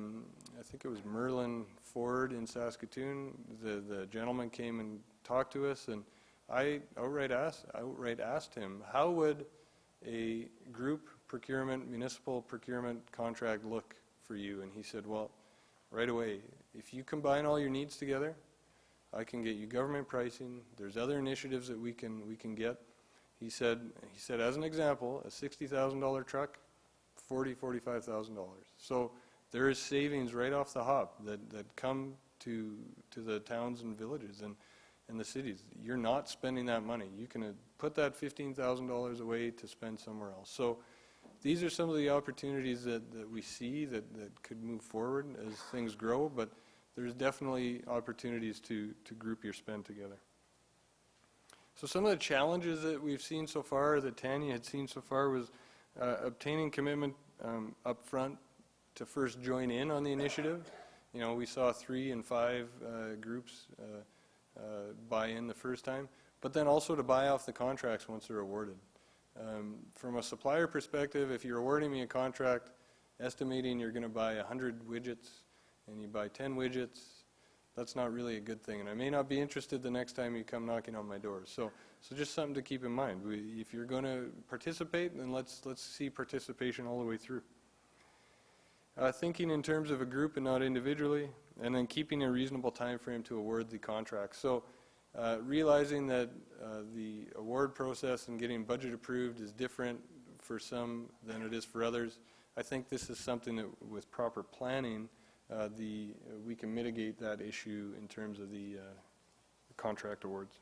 think it was Merlin Ford in Saskatoon, the gentleman came and talk to us, and I outright asked him, how would a group procurement, municipal procurement contract look for you? And he said, well, right away, if you combine all your needs together, I can get you government pricing. There's other initiatives that we can get. He said, as an example, a $60,000 truck, $45,000. So there is savings right off the hop that come to the towns and villages and the cities. You're not spending that money. You can put that $15,000 away to spend somewhere else. So these are some of the opportunities that we see that could move forward as things grow, but there's definitely opportunities to group your spend together. So some of the challenges that we've seen so far, that Tanya had seen so far, was obtaining commitment up front to first join in on the initiative. You know, we saw 3 and 5 groups buy in the first time, but then also to buy off the contracts once they're awarded. From a supplier perspective, if you're awarding me a contract estimating you're going to buy 100 widgets and you buy 10 widgets, that's not really a good thing. And I may not be interested the next time you come knocking on my door. So just something to keep in mind. If you're going to participate, then let's see participation all the way through. Thinking in terms of a group and not individually, and then keeping a reasonable time frame to award the contract. So realizing that the award process and getting budget approved is different for some than it is for others. I think this is something that with proper planning, we can mitigate that issue in terms of the contract awards.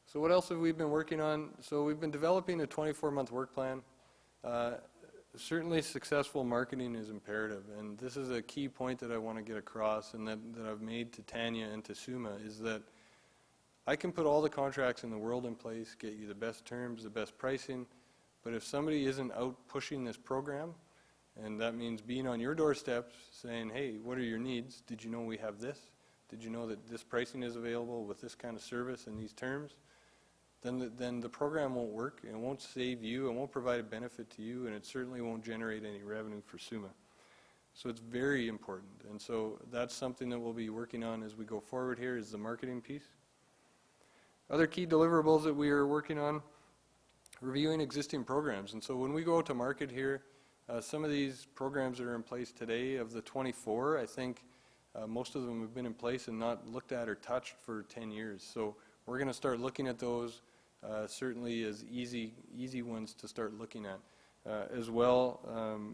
So what else have we been working on? So we've been developing a 24-month work plan. Certainly successful marketing is imperative, and this is a key point that I want to get across and that I've made to Tanya and to SUMA, is that I can put all the contracts in the world in place, get you the best terms, the best pricing, but if somebody isn't out pushing this program, and that means being on your doorsteps saying, hey, what are your needs? Did you know we have this? Did you know that this pricing is available with this kind of service and these terms? Then the program won't work, and it won't save you, it won't provide a benefit to you, and it certainly won't generate any revenue for SUMA. So it's very important, and so that's something that we'll be working on as we go forward here, is the marketing piece. Other key deliverables that we are working on, reviewing existing programs. And so when we go out to market here, some of these programs that are in place today, of the 24, I think most of them have been in place and not looked at or touched for 10 years. So we're going to start looking at those certainly as easy ones to start looking at. As well,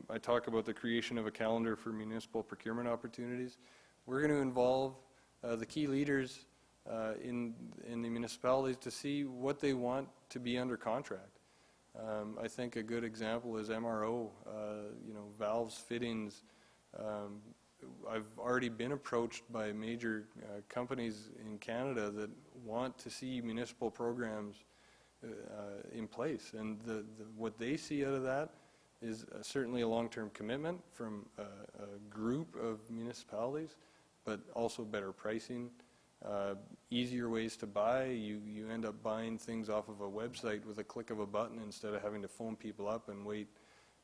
I talk about the creation of a calendar for municipal procurement opportunities. We're going to involve the key leaders in the municipalities to see what they want to be under contract. I think a good example is MRO, valves, fittings. I've already been approached by major companies in Canada that want to see municipal programs in place, and what they see out of that is certainly a long-term commitment from a group of municipalities, but also better pricing, easier ways to buy. You end up buying things off of a website with a click of a button instead of having to phone people up and wait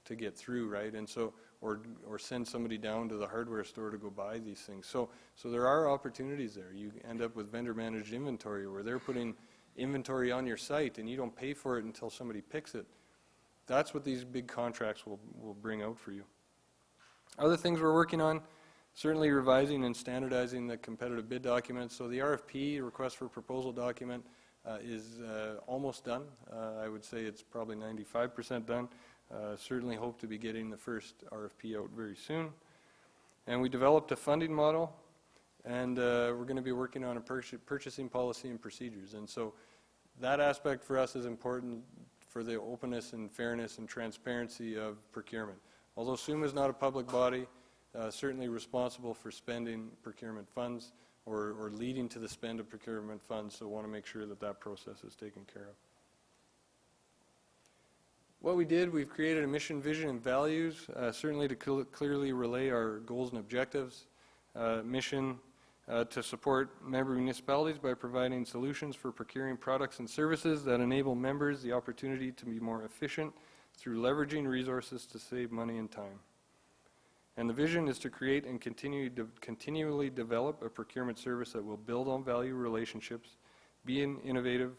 to get through, right? And so, or send somebody down to the hardware store to go buy these things. So there are opportunities there. You end up with vendor managed inventory where they're putting inventory on your site and you don't pay for it until somebody picks it. That's what these big contracts will bring out for you. Other things we're working on, certainly revising and standardizing the competitive bid documents. So the RFP, request for proposal document, is almost done. I would say it's probably 95% done. Certainly hope to be getting the first RFP out very soon. And we developed a funding model, and we're going to be working on a purchasing policy and procedures. And so that aspect for us is important for the openness and fairness and transparency of procurement. Although SUMA is not a public body, certainly responsible for spending procurement funds or leading to the spend of procurement funds, so want to make sure that that process is taken care of. What we did, we've created a mission, vision, and values, certainly to clearly relay our goals and objectives. Mission to support member municipalities by providing solutions for procuring products and services that enable members the opportunity to be more efficient through leveraging resources to save money and time. And the vision is to create and continually develop a procurement service that will build on value relationships, be innovative,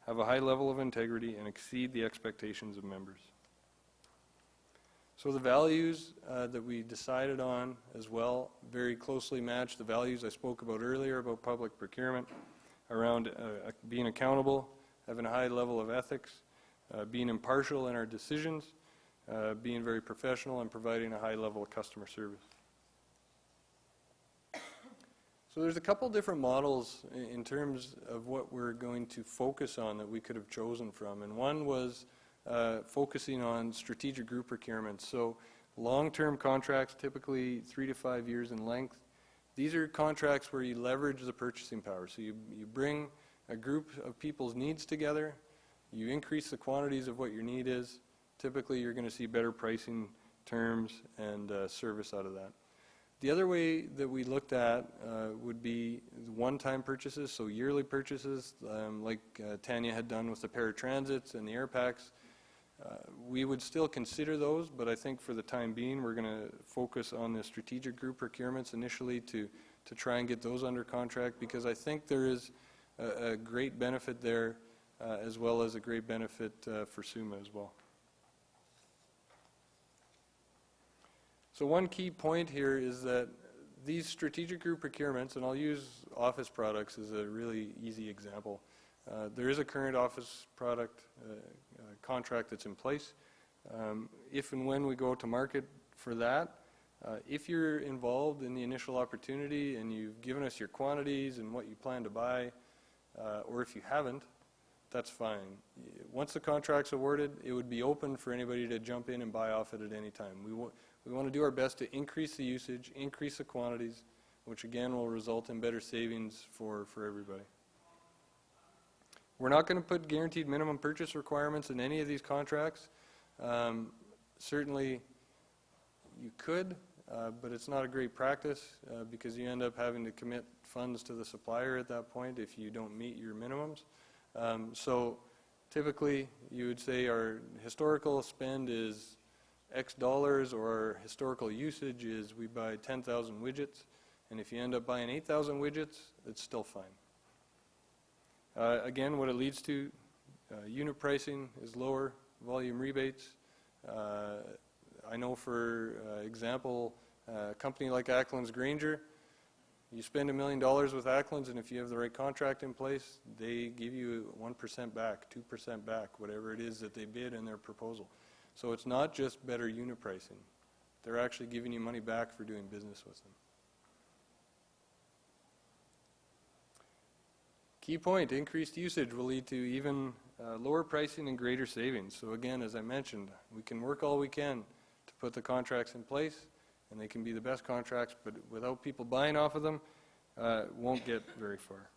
have a high level of integrity, and exceed the expectations of members. So the values that we decided on as well very closely match the values I spoke about earlier about public procurement, around being accountable, having a high level of ethics, being impartial in our decisions, being very professional, and providing a high level of customer service. So there's a couple different models in terms of what we're going to focus on that we could have chosen from, and one was focusing on strategic group procurements. So long-term contracts, typically 3 to 5 years in length. These are contracts where you leverage the purchasing power. So you bring a group of people's needs together, you increase the quantities of what your need is. Typically you're going to see better pricing terms and service out of that. The other way that we looked at would be one-time purchases, so yearly purchases, like Tanya had done with the paratransits and the air packs. We would still consider those, but I think for the time being we're going to focus on the strategic group procurements initially to try and get those under contract, because I think there is a great benefit there as well as a great benefit for SUMA as well. So one key point here is that these strategic group procurements, and I'll use office products as a really easy example. There is a current office product contract that's in place. If and when we go to market for that, if you're involved in the initial opportunity and you've given us your quantities and what you plan to buy, or if you haven't, that's fine. Once the contract's awarded, it would be open for anybody to jump in and buy off it at any time. We want to do our best to increase the usage, increase the quantities, which again will result in better savings for everybody. We're not going to put guaranteed minimum purchase requirements in any of these contracts. Certainly you could, but it's not a great practice because you end up having to commit funds to the supplier at that point if you don't meet your minimums. So typically you would say our historical spend is X dollars, or our historical usage is we buy 10,000 widgets, and if you end up buying 8,000 widgets, it's still fine. Again, what it leads to, unit pricing is lower, volume rebates. I know for example, a company like Acklands Granger, you spend $1 million with Acklands, and if you have the right contract in place, they give you 1% back, 2% back, whatever it is that they bid in their proposal. So it's not just better unit pricing. They're actually giving you money back for doing business with them. Key point, increased usage will lead to even lower pricing and greater savings. So again, as I mentioned, we can work all we can to put the contracts in place, and they can be the best contracts, but without people buying off of them, won't get very far.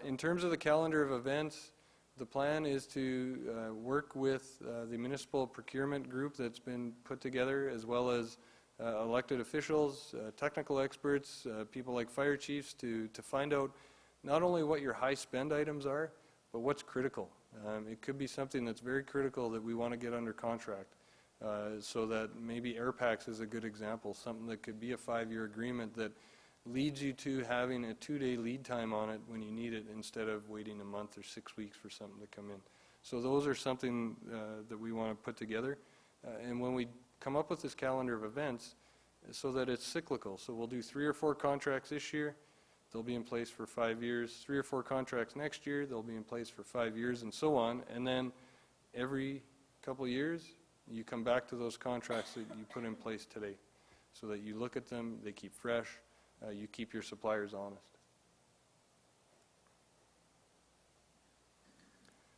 In terms of the calendar of events, the plan is to work with the municipal procurement group that's been put together, as well as elected officials, technical experts, people like fire chiefs, to find out not only what your high spend items are, but what's critical. It could be something that's very critical that we want to get under contract. So that maybe air packs is a good example, something that could be a 5-year agreement that leads you to having a 2-day lead time on it when you need it, instead of waiting a month or 6 weeks for something to come in. So those are something that we want to put together. And when we come up with this calendar of events, so that it's cyclical. So we'll do 3 or 4 contracts this year, they'll be in place for 5 years. 3 or 4 contracts next year, they'll be in place for 5 years, and so on. And then every couple of years, you come back to those contracts that you put in place today, so that you look at them, they keep fresh, you keep your suppliers honest.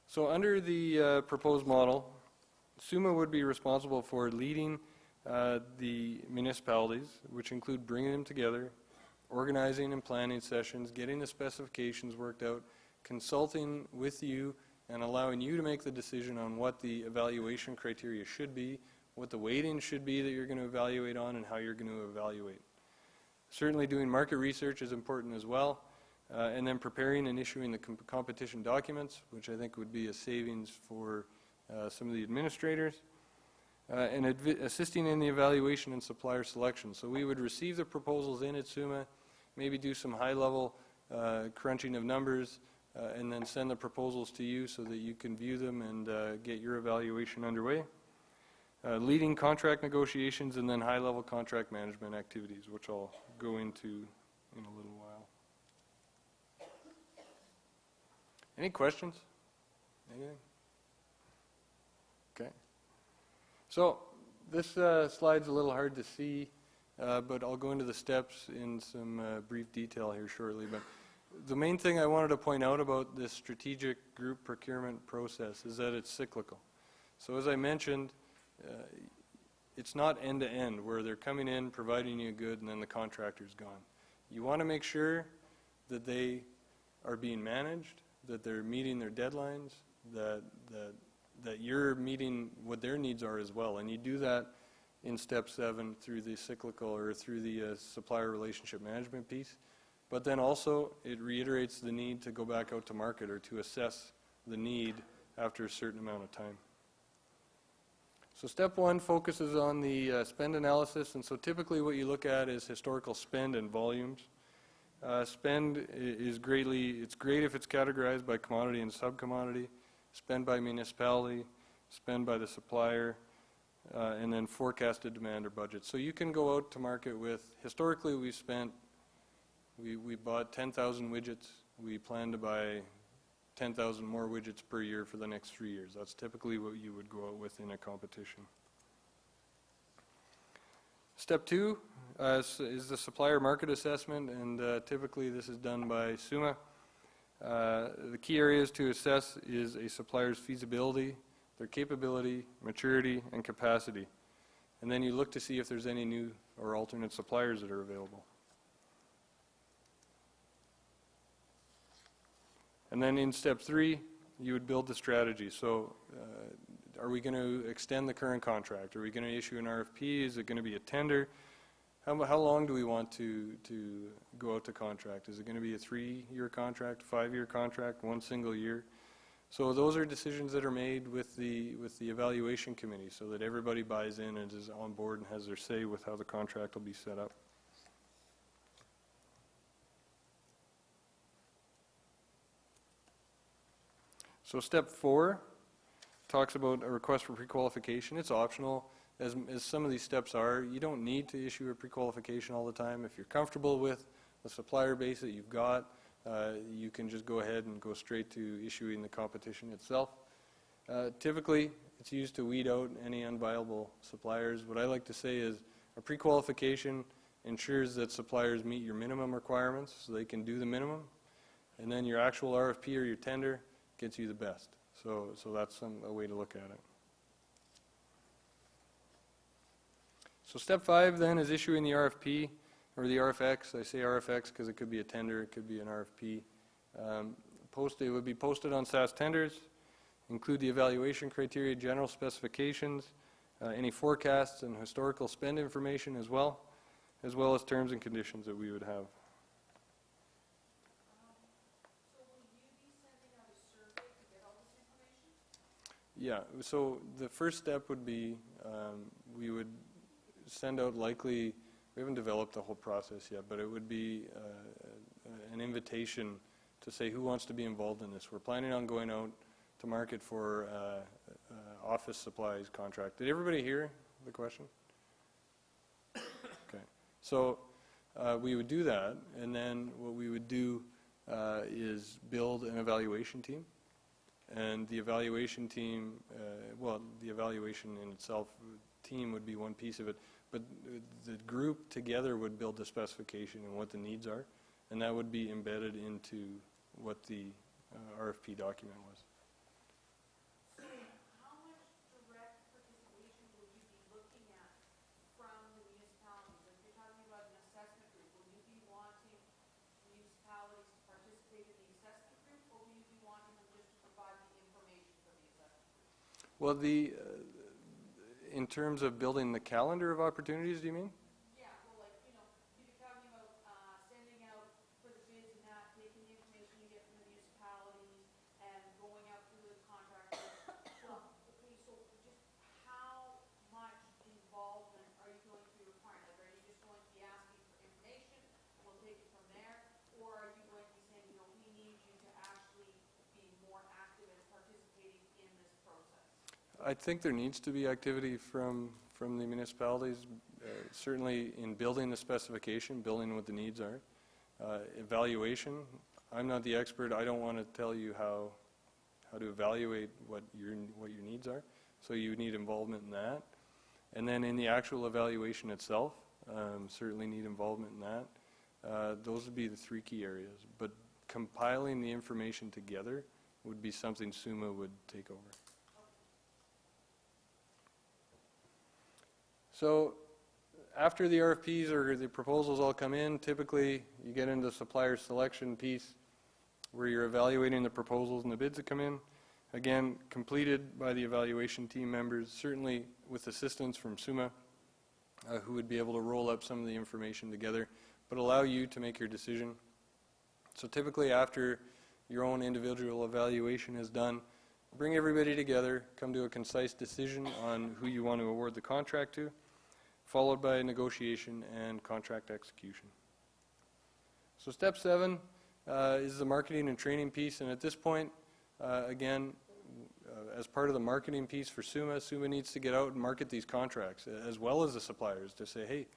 So under the proposed model, SUMA would be responsible for leading the municipalities, which include bringing them together, organizing and planning sessions, getting the specifications worked out, consulting with you, and allowing you to make the decision on what the evaluation criteria should be, what the weighting should be that you're going to evaluate on, and how you're going to evaluate. Certainly doing market research is important as well, and then preparing and issuing the competition documents, which I think would be a savings for some of the administrators. and assisting in the evaluation and supplier selection. So we would receive the proposals in at SUMA, maybe do some high-level crunching of numbers, and then send the proposals to you so that you can view them and get your evaluation underway. Leading contract negotiations and then high-level contract management activities, which I'll go into in a little while. Any questions? Anything? Okay. So this slide's a little hard to see, but I'll go into the steps in some brief detail here shortly. But the main thing I wanted to point out about this strategic group procurement process is that it's cyclical. So as I mentioned, it's not end-to-end where they're coming in, providing you a good, and then the contractor's gone. You want to make sure that they are being managed, that they're meeting their deadlines, that you're meeting what their needs are as well. And you do that in step 7 through the cyclical or through the supplier relationship management piece. But then also it reiterates the need to go back out to market or to assess the need after a certain amount of time. So step 1 focuses on the spend analysis, and so typically what you look at is historical spend and volumes. Spend is it's great if it's categorized by commodity and subcommodity, spend by municipality, spend by the supplier, and then forecasted demand or budget. So you can go out to market with, historically we bought 10,000 widgets, we plan to buy 10,000 more widgets per year for the next 3 years. That's typically what you would go out with in a competition. Step 2 is the supplier market assessment, and typically this is done by SUMA. The key areas to assess is a supplier's feasibility, their capability, maturity, and capacity. And then you look to see if there's any new or alternate suppliers that are available. And then in step 3, you would build the strategy. So are we going to extend the current contract? Are we going to issue an RFP? Is it going to be a tender? How long do we want to go out to contract? Is it going to be a 3-year contract, 5-year contract, 1 single year? So those are decisions that are made with the evaluation committee so that everybody buys in and is on board and has their say with how the contract will be set up. So step 4 talks about a request for prequalification. It's optional, as some of these steps are. You don't need to issue a prequalification all the time. If you're comfortable with the supplier base that you've got, you can just go ahead and go straight to issuing the competition itself. Typically, it's used to weed out any unviable suppliers. What I like to say is a prequalification ensures that suppliers meet your minimum requirements so they can do the minimum, and then your actual RFP or your tender gets you the best. So that's a way to look at it. So step 5 then is issuing the RFP or the RFX. I say RFX because it could be a tender, it could be an RFP. It would be posted on SAS tenders, include the evaluation criteria, general specifications, any forecasts and historical spend information as well as terms and conditions that we would have. Yeah, so the first step would be we would send out we haven't developed the whole process yet, but it would be an invitation to say who wants to be involved in this. We're planning on going out to market for office supplies contract. Did everybody hear the question? Okay, so we would do that, and then what we would do is build an evaluation team. And the evaluation team, the evaluation in itself, team would be one piece of it, but the group together would build the specification and what the needs are, and that would be embedded into what the RFP document was. So how much direct participation will you be looking at from the municipalities? If you're talking about an assessment group, will you be wanting municipalities to participate in the assessment group, or will you be wanting them just to provide the information for the assessment group? Well, in terms of building the calendar of opportunities, do you mean? Yeah, well, you're talking about sending out for the bids and that, taking the information you get from the municipalities and going out to the contractors. Well, okay, so just how much I think there needs to be activity from the municipalities, certainly in building the specification, building what the needs are. Evaluation, I'm not the expert. I don't want to tell you how to evaluate what your needs are. So you need involvement in that. And then in the actual evaluation itself, certainly need involvement in that. Those would be the three key areas. But compiling the information together would be something SUMA would take over. So after the RFPs or the proposals all come in, typically you get into the supplier selection piece where you're evaluating the proposals and the bids that come in. Again, completed by the evaluation team members, certainly with assistance from SUMA, who would be able to roll up some of the information together, but allow you to make your decision. So typically after your own individual evaluation is done, bring everybody together, come to a concise decision on who you want to award the contract to, followed by negotiation and contract execution. So step 7 is the marketing and training piece, and at this point, again, as part of the marketing piece for SUMA, SUMA needs to get out and market these contracts, as well as the suppliers, to say, hey,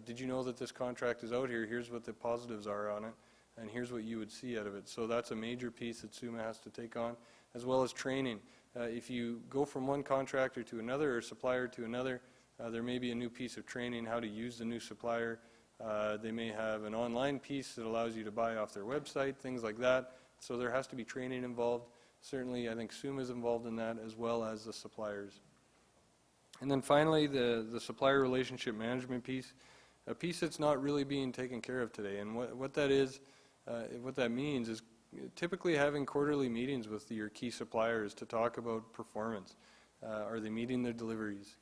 did you know that this contract is out here? Here's what the positives are on it, and here's what you would see out of it. So that's a major piece that SUMA has to take on, as well as training. If you go from one contractor to another or supplier to another, there may be a new piece of training, how to use the new supplier. They may have an online piece that allows you to buy off their website, things like that. So there has to be training involved. Certainly, I think SUMA is involved in that, as well as the suppliers. And then finally, the supplier relationship management piece, a piece that's not really being taken care of today. And what that is, what that means is typically having quarterly meetings with your key suppliers to talk about performance. Are they meeting their deliveries?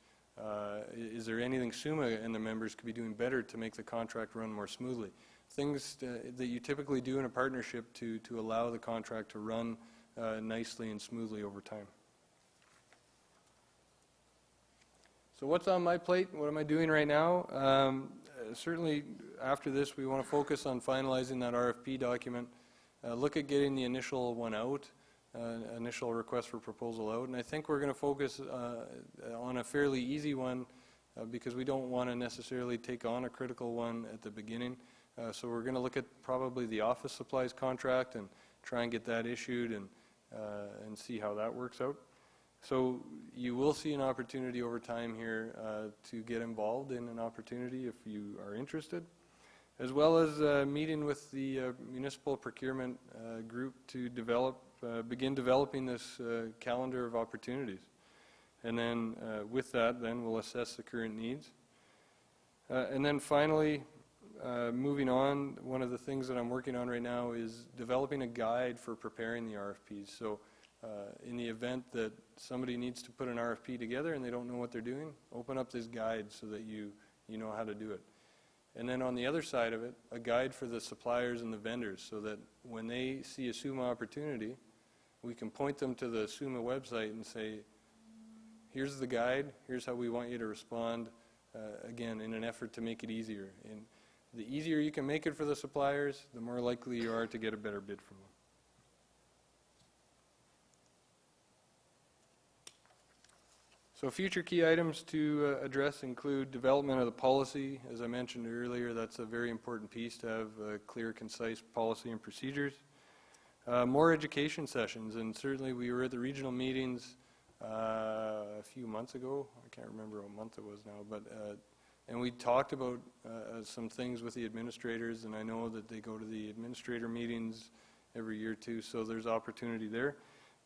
Is there anything SUMA and the members could be doing better to make the contract run more smoothly? Things that you typically do in a partnership to allow the contract to run nicely and smoothly over time. So what's on my plate? What am I doing right now? Certainly after this we want to focus on finalizing that RFP document, look at getting the initial one out, initial request for proposal out, and I think we're going to focus on a fairly easy one because we don't want to necessarily take on a critical one at the beginning. So we're going to look at probably the office supplies contract and try and get that issued and see how that works out. So you will see an opportunity over time here to get involved in an opportunity if you are interested, as well as meeting with the municipal procurement group to begin developing this calendar of opportunities. And then with that, then we'll assess the current needs. And then finally, moving on, one of the things that I'm working on right now is developing a guide for preparing the RFPs. So in the event that somebody needs to put an RFP together and they don't know what they're doing, open up this guide so that you know how to do it. And then on the other side of it, a guide for the suppliers and the vendors so that when they see a SUMA opportunity, we can point them to the SUMA website and say, here's the guide, here's how we want you to respond, again, in an effort to make it easier. And the easier you can make it for the suppliers, the more likely you are to get a better bid from them. So future key items to address include development of the policy. As I mentioned earlier, that's a very important piece to have clear, concise policy and procedures. More education sessions, and certainly we were at the regional meetings a few months ago. I can't remember what month it was now, but and we talked about some things with the administrators, and I know that they go to the administrator meetings every year too, so there's opportunity there.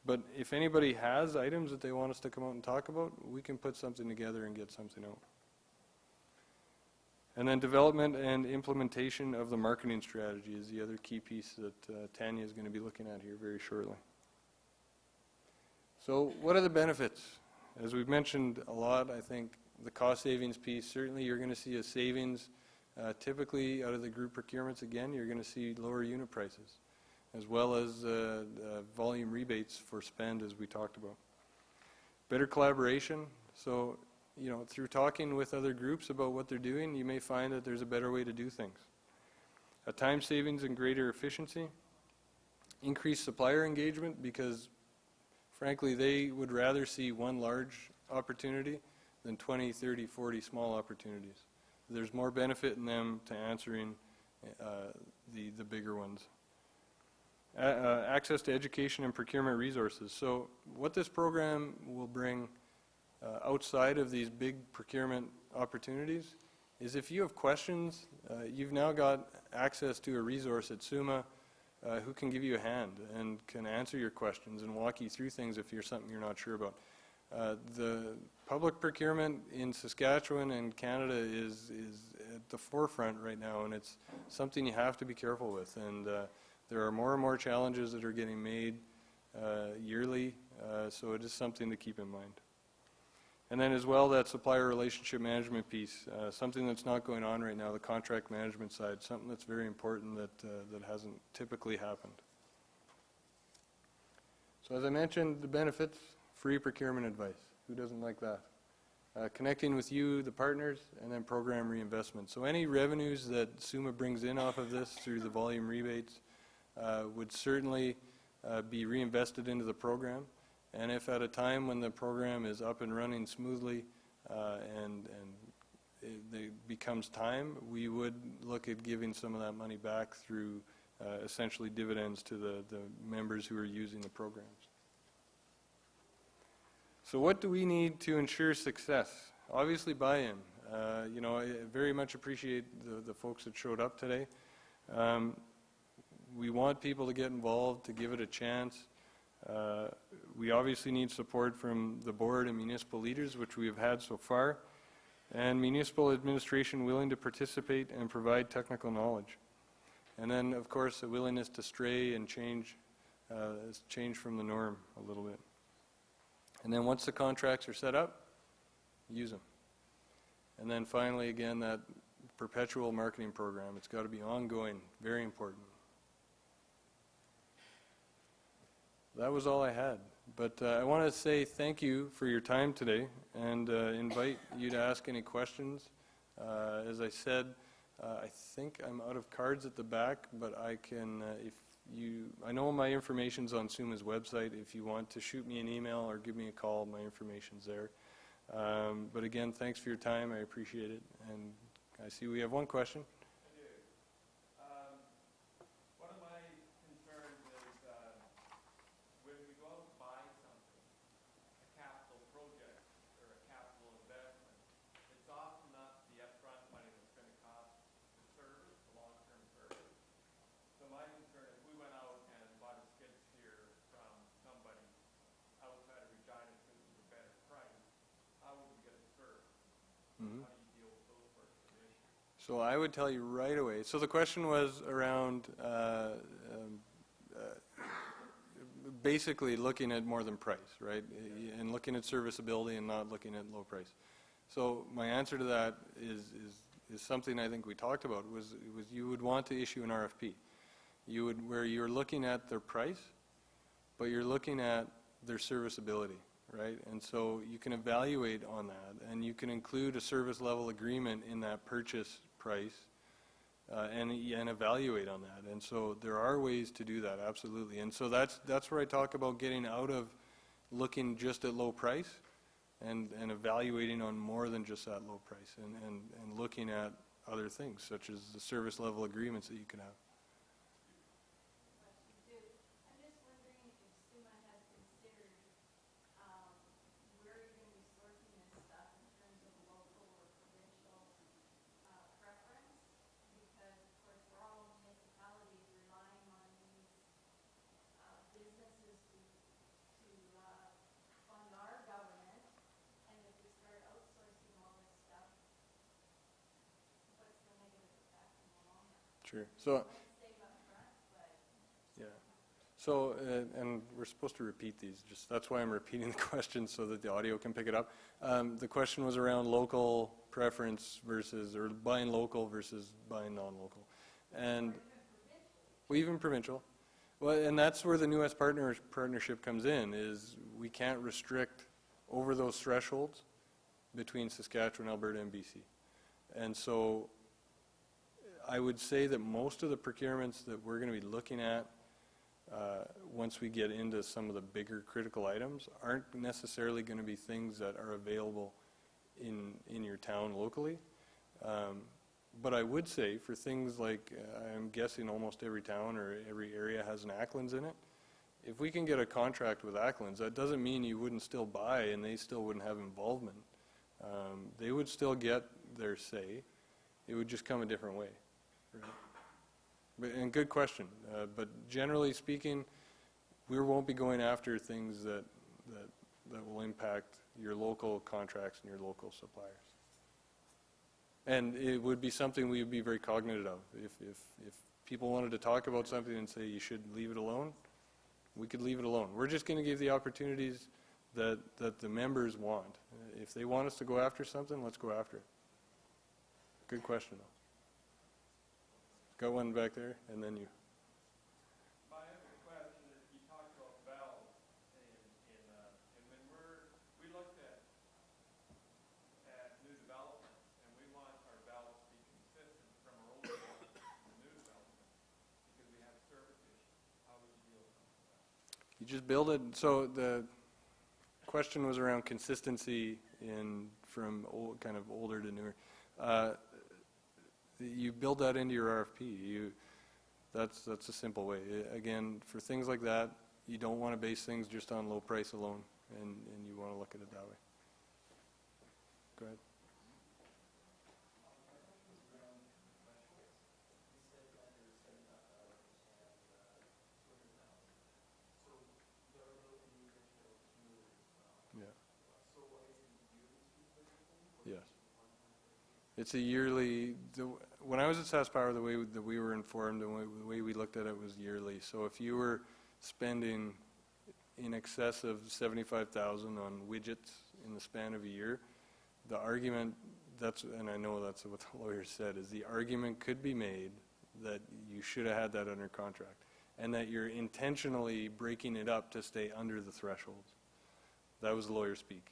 But if anybody has items that they want us to come out and talk about, we can put something together and get something out. And then development and implementation of the marketing strategy is the other key piece that Tanya is going to be looking at here very shortly. So what are the benefits? As we've mentioned a lot, I think the cost savings piece, certainly you're going to see a savings. Typically out of the group procurements, again, you're going to see lower unit prices, as well as volume rebates for spend, as we talked about. Better collaboration. So, through talking with other groups about what they're doing, you may find that there's a better way to do things. A time savings and greater efficiency. Increased supplier engagement, because frankly, they would rather see one large opportunity than 20, 30, 40 small opportunities. There's more benefit in them to answering the bigger ones. Access to education and procurement resources. So what this program will bring outside of these big procurement opportunities is if you have questions, you've now got access to a resource at SUMA who can give you a hand and can answer your questions and walk you through things if you're something you're not sure about. The public procurement in Saskatchewan and Canada is at the forefront right now, and it's something you have to be careful with. And there are more and more challenges that are getting made yearly, so it is something to keep in mind. And then as well, that supplier relationship management piece, something that's not going on right now, the contract management side, something that's very important that hasn't typically happened. So as I mentioned, the benefits, free procurement advice. Who doesn't like that? Connecting with you, the partners, and then program reinvestment. So any revenues that SUMA brings in off of this through the volume rebates would certainly be reinvested into the program. And if at a time when the program is up and running smoothly and it becomes time, we would look at giving some of that money back through essentially dividends to the members who are using the programs. So what do we need to ensure success? Obviously buy-in. I very much appreciate the folks that showed up today. We want people to get involved, to give it a chance. We obviously need support from the board and municipal leaders, which we have had so far, and municipal administration willing to participate and provide technical knowledge. And then, of course, a willingness to stray and change from the norm a little bit. And then once the contracts are set up, use them. And then finally, again, that perpetual marketing program. It's got to be ongoing, very important. That was all I had. But I want to say thank you for your time today and invite you to ask any questions. As I said, I think I'm out of cards at the back, but I can, I know my information's on SUMA's website. If you want to shoot me an email or give me a call, my information's there. But again, thanks for your time. I appreciate it. And I see we have one question. So I would tell you right away. So the question was around basically looking at more than price, right? And looking at serviceability and not looking at low price. So my answer to that is something I think we talked about was you would want to issue an RFP. Where you're looking at their price, but you're looking at their serviceability, right? And so you can evaluate on that, and you can include a service level agreement in that purchase price and evaluate on that. And so there are ways to do that, absolutely. And so that's where I talk about getting out of looking just at low price and evaluating on more than just that low price and looking at other things, such as the service level agreements that you can have. Sure. So, yeah. So, and we're supposed to repeat these. Just that's why I'm repeating the question so that the audio can pick it up. The question was around local preference versus, or buying local versus buying non-local, and well, even provincial. Well, and that's where the new S partnership comes in. Is we can't restrict over those thresholds between Saskatchewan, Alberta, and BC, and so. I would say that most of the procurements that we're going to be looking at once we get into some of the bigger critical items, aren't necessarily going to be things that are available in your town locally. But I would say for things like, I'm guessing almost every town or every area has an Acklands in it. If we can get a contract with Acklands, that doesn't mean you wouldn't still buy and they still wouldn't have involvement. They would still get their say. It would just come a different way. Right? And good question. But generally speaking, we won't be going after things that will impact your local contracts and your local suppliers. And it would be something we would be very cognizant of. If people wanted to talk about something and say you should leave it alone, we could leave it alone. We're just going to give the opportunities that the members want. If they want us to go after something, let's go after it. Good question, though. Got one back there, and then you. My other question is, you talked about valves, and when we looked at new development, and we want our valves to be consistent from our old development to the new development, because we have service issues. How would you deal with that? You just build it. So the question was around consistency from kind of older to newer. You build that into your RFP. That's a simple way. Again, for things like that, you don't want to base things just on low price alone, and you want to look at it that way. Go ahead. Yeah. Yes. It's a yearly, when I was at SaskPower, the way that we were informed, and the way we looked at it was yearly. So if you were spending in excess of $75,000 on widgets in the span of a year, the argument, and I know that's what the lawyer said, is the argument could be made that you should have had that under contract, and that you're intentionally breaking it up to stay under the thresholds. That was lawyer speak.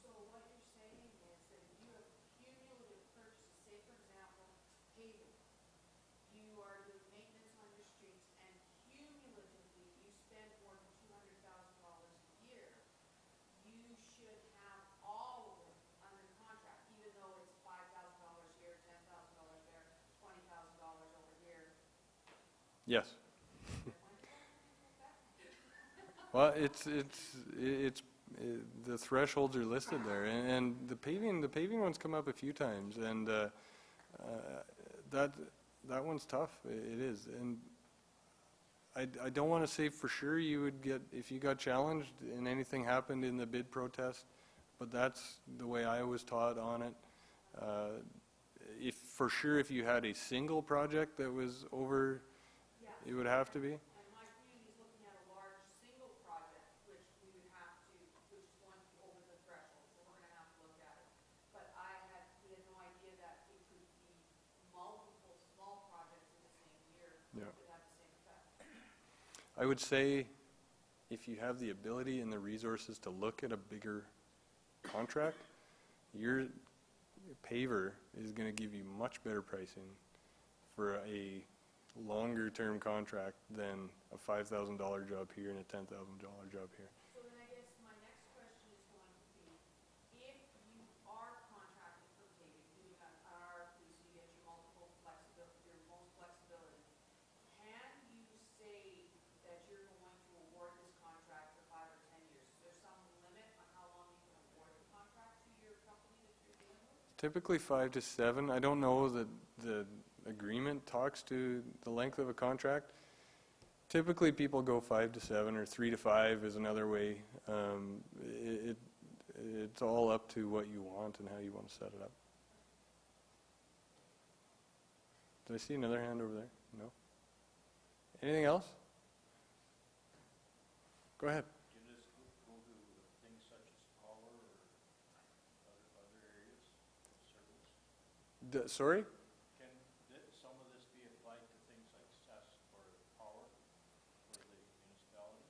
So what you're saying is that if you have cumulative purchases, say for example, paving, you are doing maintenance on your streets, and cumulatively you spend more than $200,000 a year, you should have all of it under contract, even though it's $5,000 here, $10,000 there, $20,000 over here. Yes. Well, the thresholds are listed there, and the paving ones come up a few times, and that one's tough. It is, and I don't want to say for sure you would get, if you got challenged and anything happened in the bid protest, but that's the way I was taught on it. If for sure, if you had a single project that was over, it would have to be. And my community is looking at a large single project, which we would have to, which is going to be over the threshold, so we're going to have to look at it. But we had no idea that it could be multiple small projects in the same year that could have the same effect. I would say if you have the ability and the resources to look at a bigger contract, your paver is going to give you much better pricing for a longer term contract than a $5,000 job here and a $10,000 job here. So then I guess my next question is going to be, if you are contracted for paving, doing an RFP, so you get your multiple flexibility, your most flexibility, can you say that you're going to award this contract for 5 or 10 years? Is there some limit on how long you can award the contract to your company that you're dealing with? Typically 5 to 7. I don't know that the agreement talks to the length of a contract. Typically people go 5 to 7 or 3 to 5 is another way. It's all up to what you want and how you want to set it up. Did I see another hand over there? No? Anything else? Go ahead. Can this go to things such as power or other areas of service? Sorry? Can some of this be applied to things like CES for power for the municipality?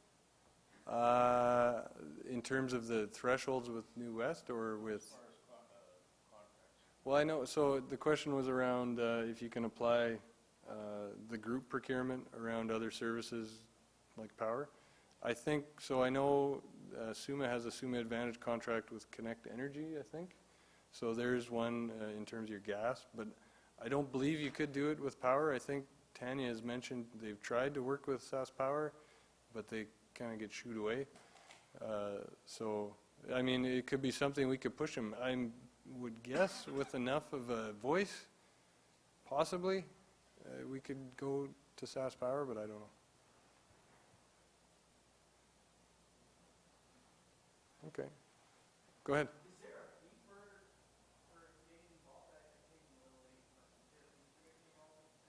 In terms of the thresholds with New West or with? As far as contracts. Well, I know, so the question was around if you can apply the group procurement around other services like power. I think, so I know SUMA has a SUMA Advantage contract with Connect Energy, I think. So there's one in terms of your gas, but I don't believe you could do it with power. I think Tanya has mentioned they've tried to work with SAS Power, but they kind of get shooed away. So, I mean, it could be something we could push them. I would guess with enough of a voice, possibly, we could go to SAS Power, but I don't know. Okay. Go ahead. Is there a fee for getting involved? I think a little late, but is there a fee for getting involved with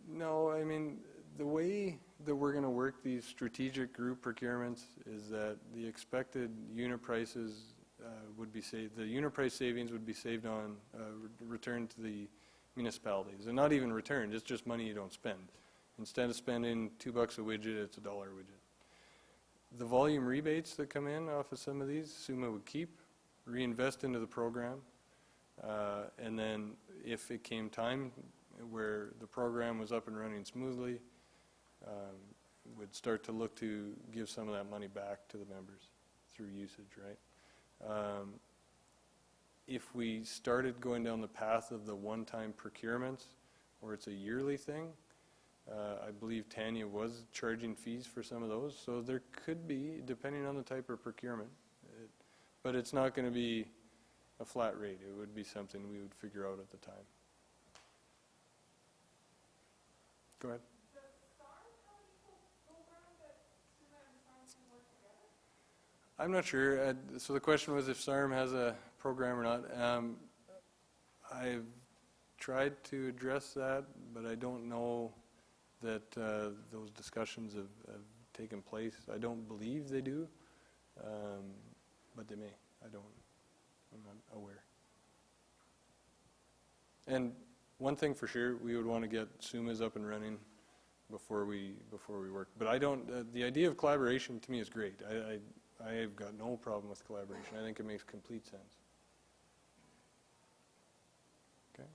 this? No, I mean, the way that we're going to work these strategic group procurements is that the expected unit prices would be saved, the unit price savings would be saved on, returned to the municipalities. And not even returned, it's just money you don't spend. Instead of spending $2 a widget, it's $1 a widget. The volume rebates that come in off of some of these, SUMA would keep, reinvest into the program, and then if it came time where the program was up and running smoothly, would start to look to give some of that money back to the members through usage, right? If we started going down the path of the one-time procurements, where it's a yearly thing, I believe Tanya was charging fees for some of those, so there could be, depending on the type of procurement, but it's not going to be a flat rate. It would be something we would figure out at the time. Go ahead. Does SARM have an equal program that SUMA and SARM can work together? I'm not sure. So the question was if SARM has a program or not. I've tried to address that, but I don't know that those discussions have taken place. I don't believe they do, but they may. I'm not aware. And one thing for sure, we would want to get SUMAs up and running before we work. But I don't. The idea of collaboration to me is great. I've got no problem with collaboration. I think it makes complete sense. Okay.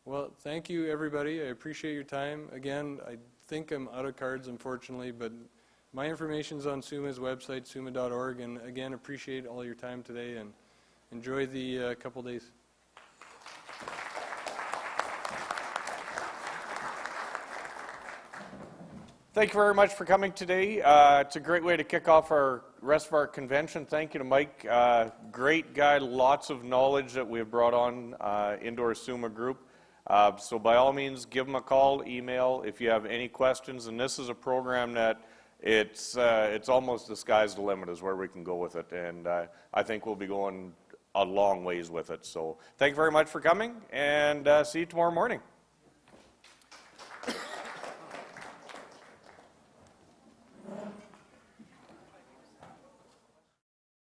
Well, thank you, everybody. I appreciate your time. Again, I think I'm out of cards, unfortunately, but my information's on SUMA's website, suma.org. And again, appreciate all your time today and enjoy the couple days. Thank you very much for coming today. It's a great way to kick off our rest of our convention. Thank you to Mike. Great guy, lots of knowledge that we've brought on into our SUMA group. So by all means, give him a call, email if you have any questions. And this is a program that it's almost the sky's the limit is where we can go with it. And I think we'll be going a long ways with it. So thank you very much for coming, and see you tomorrow morning.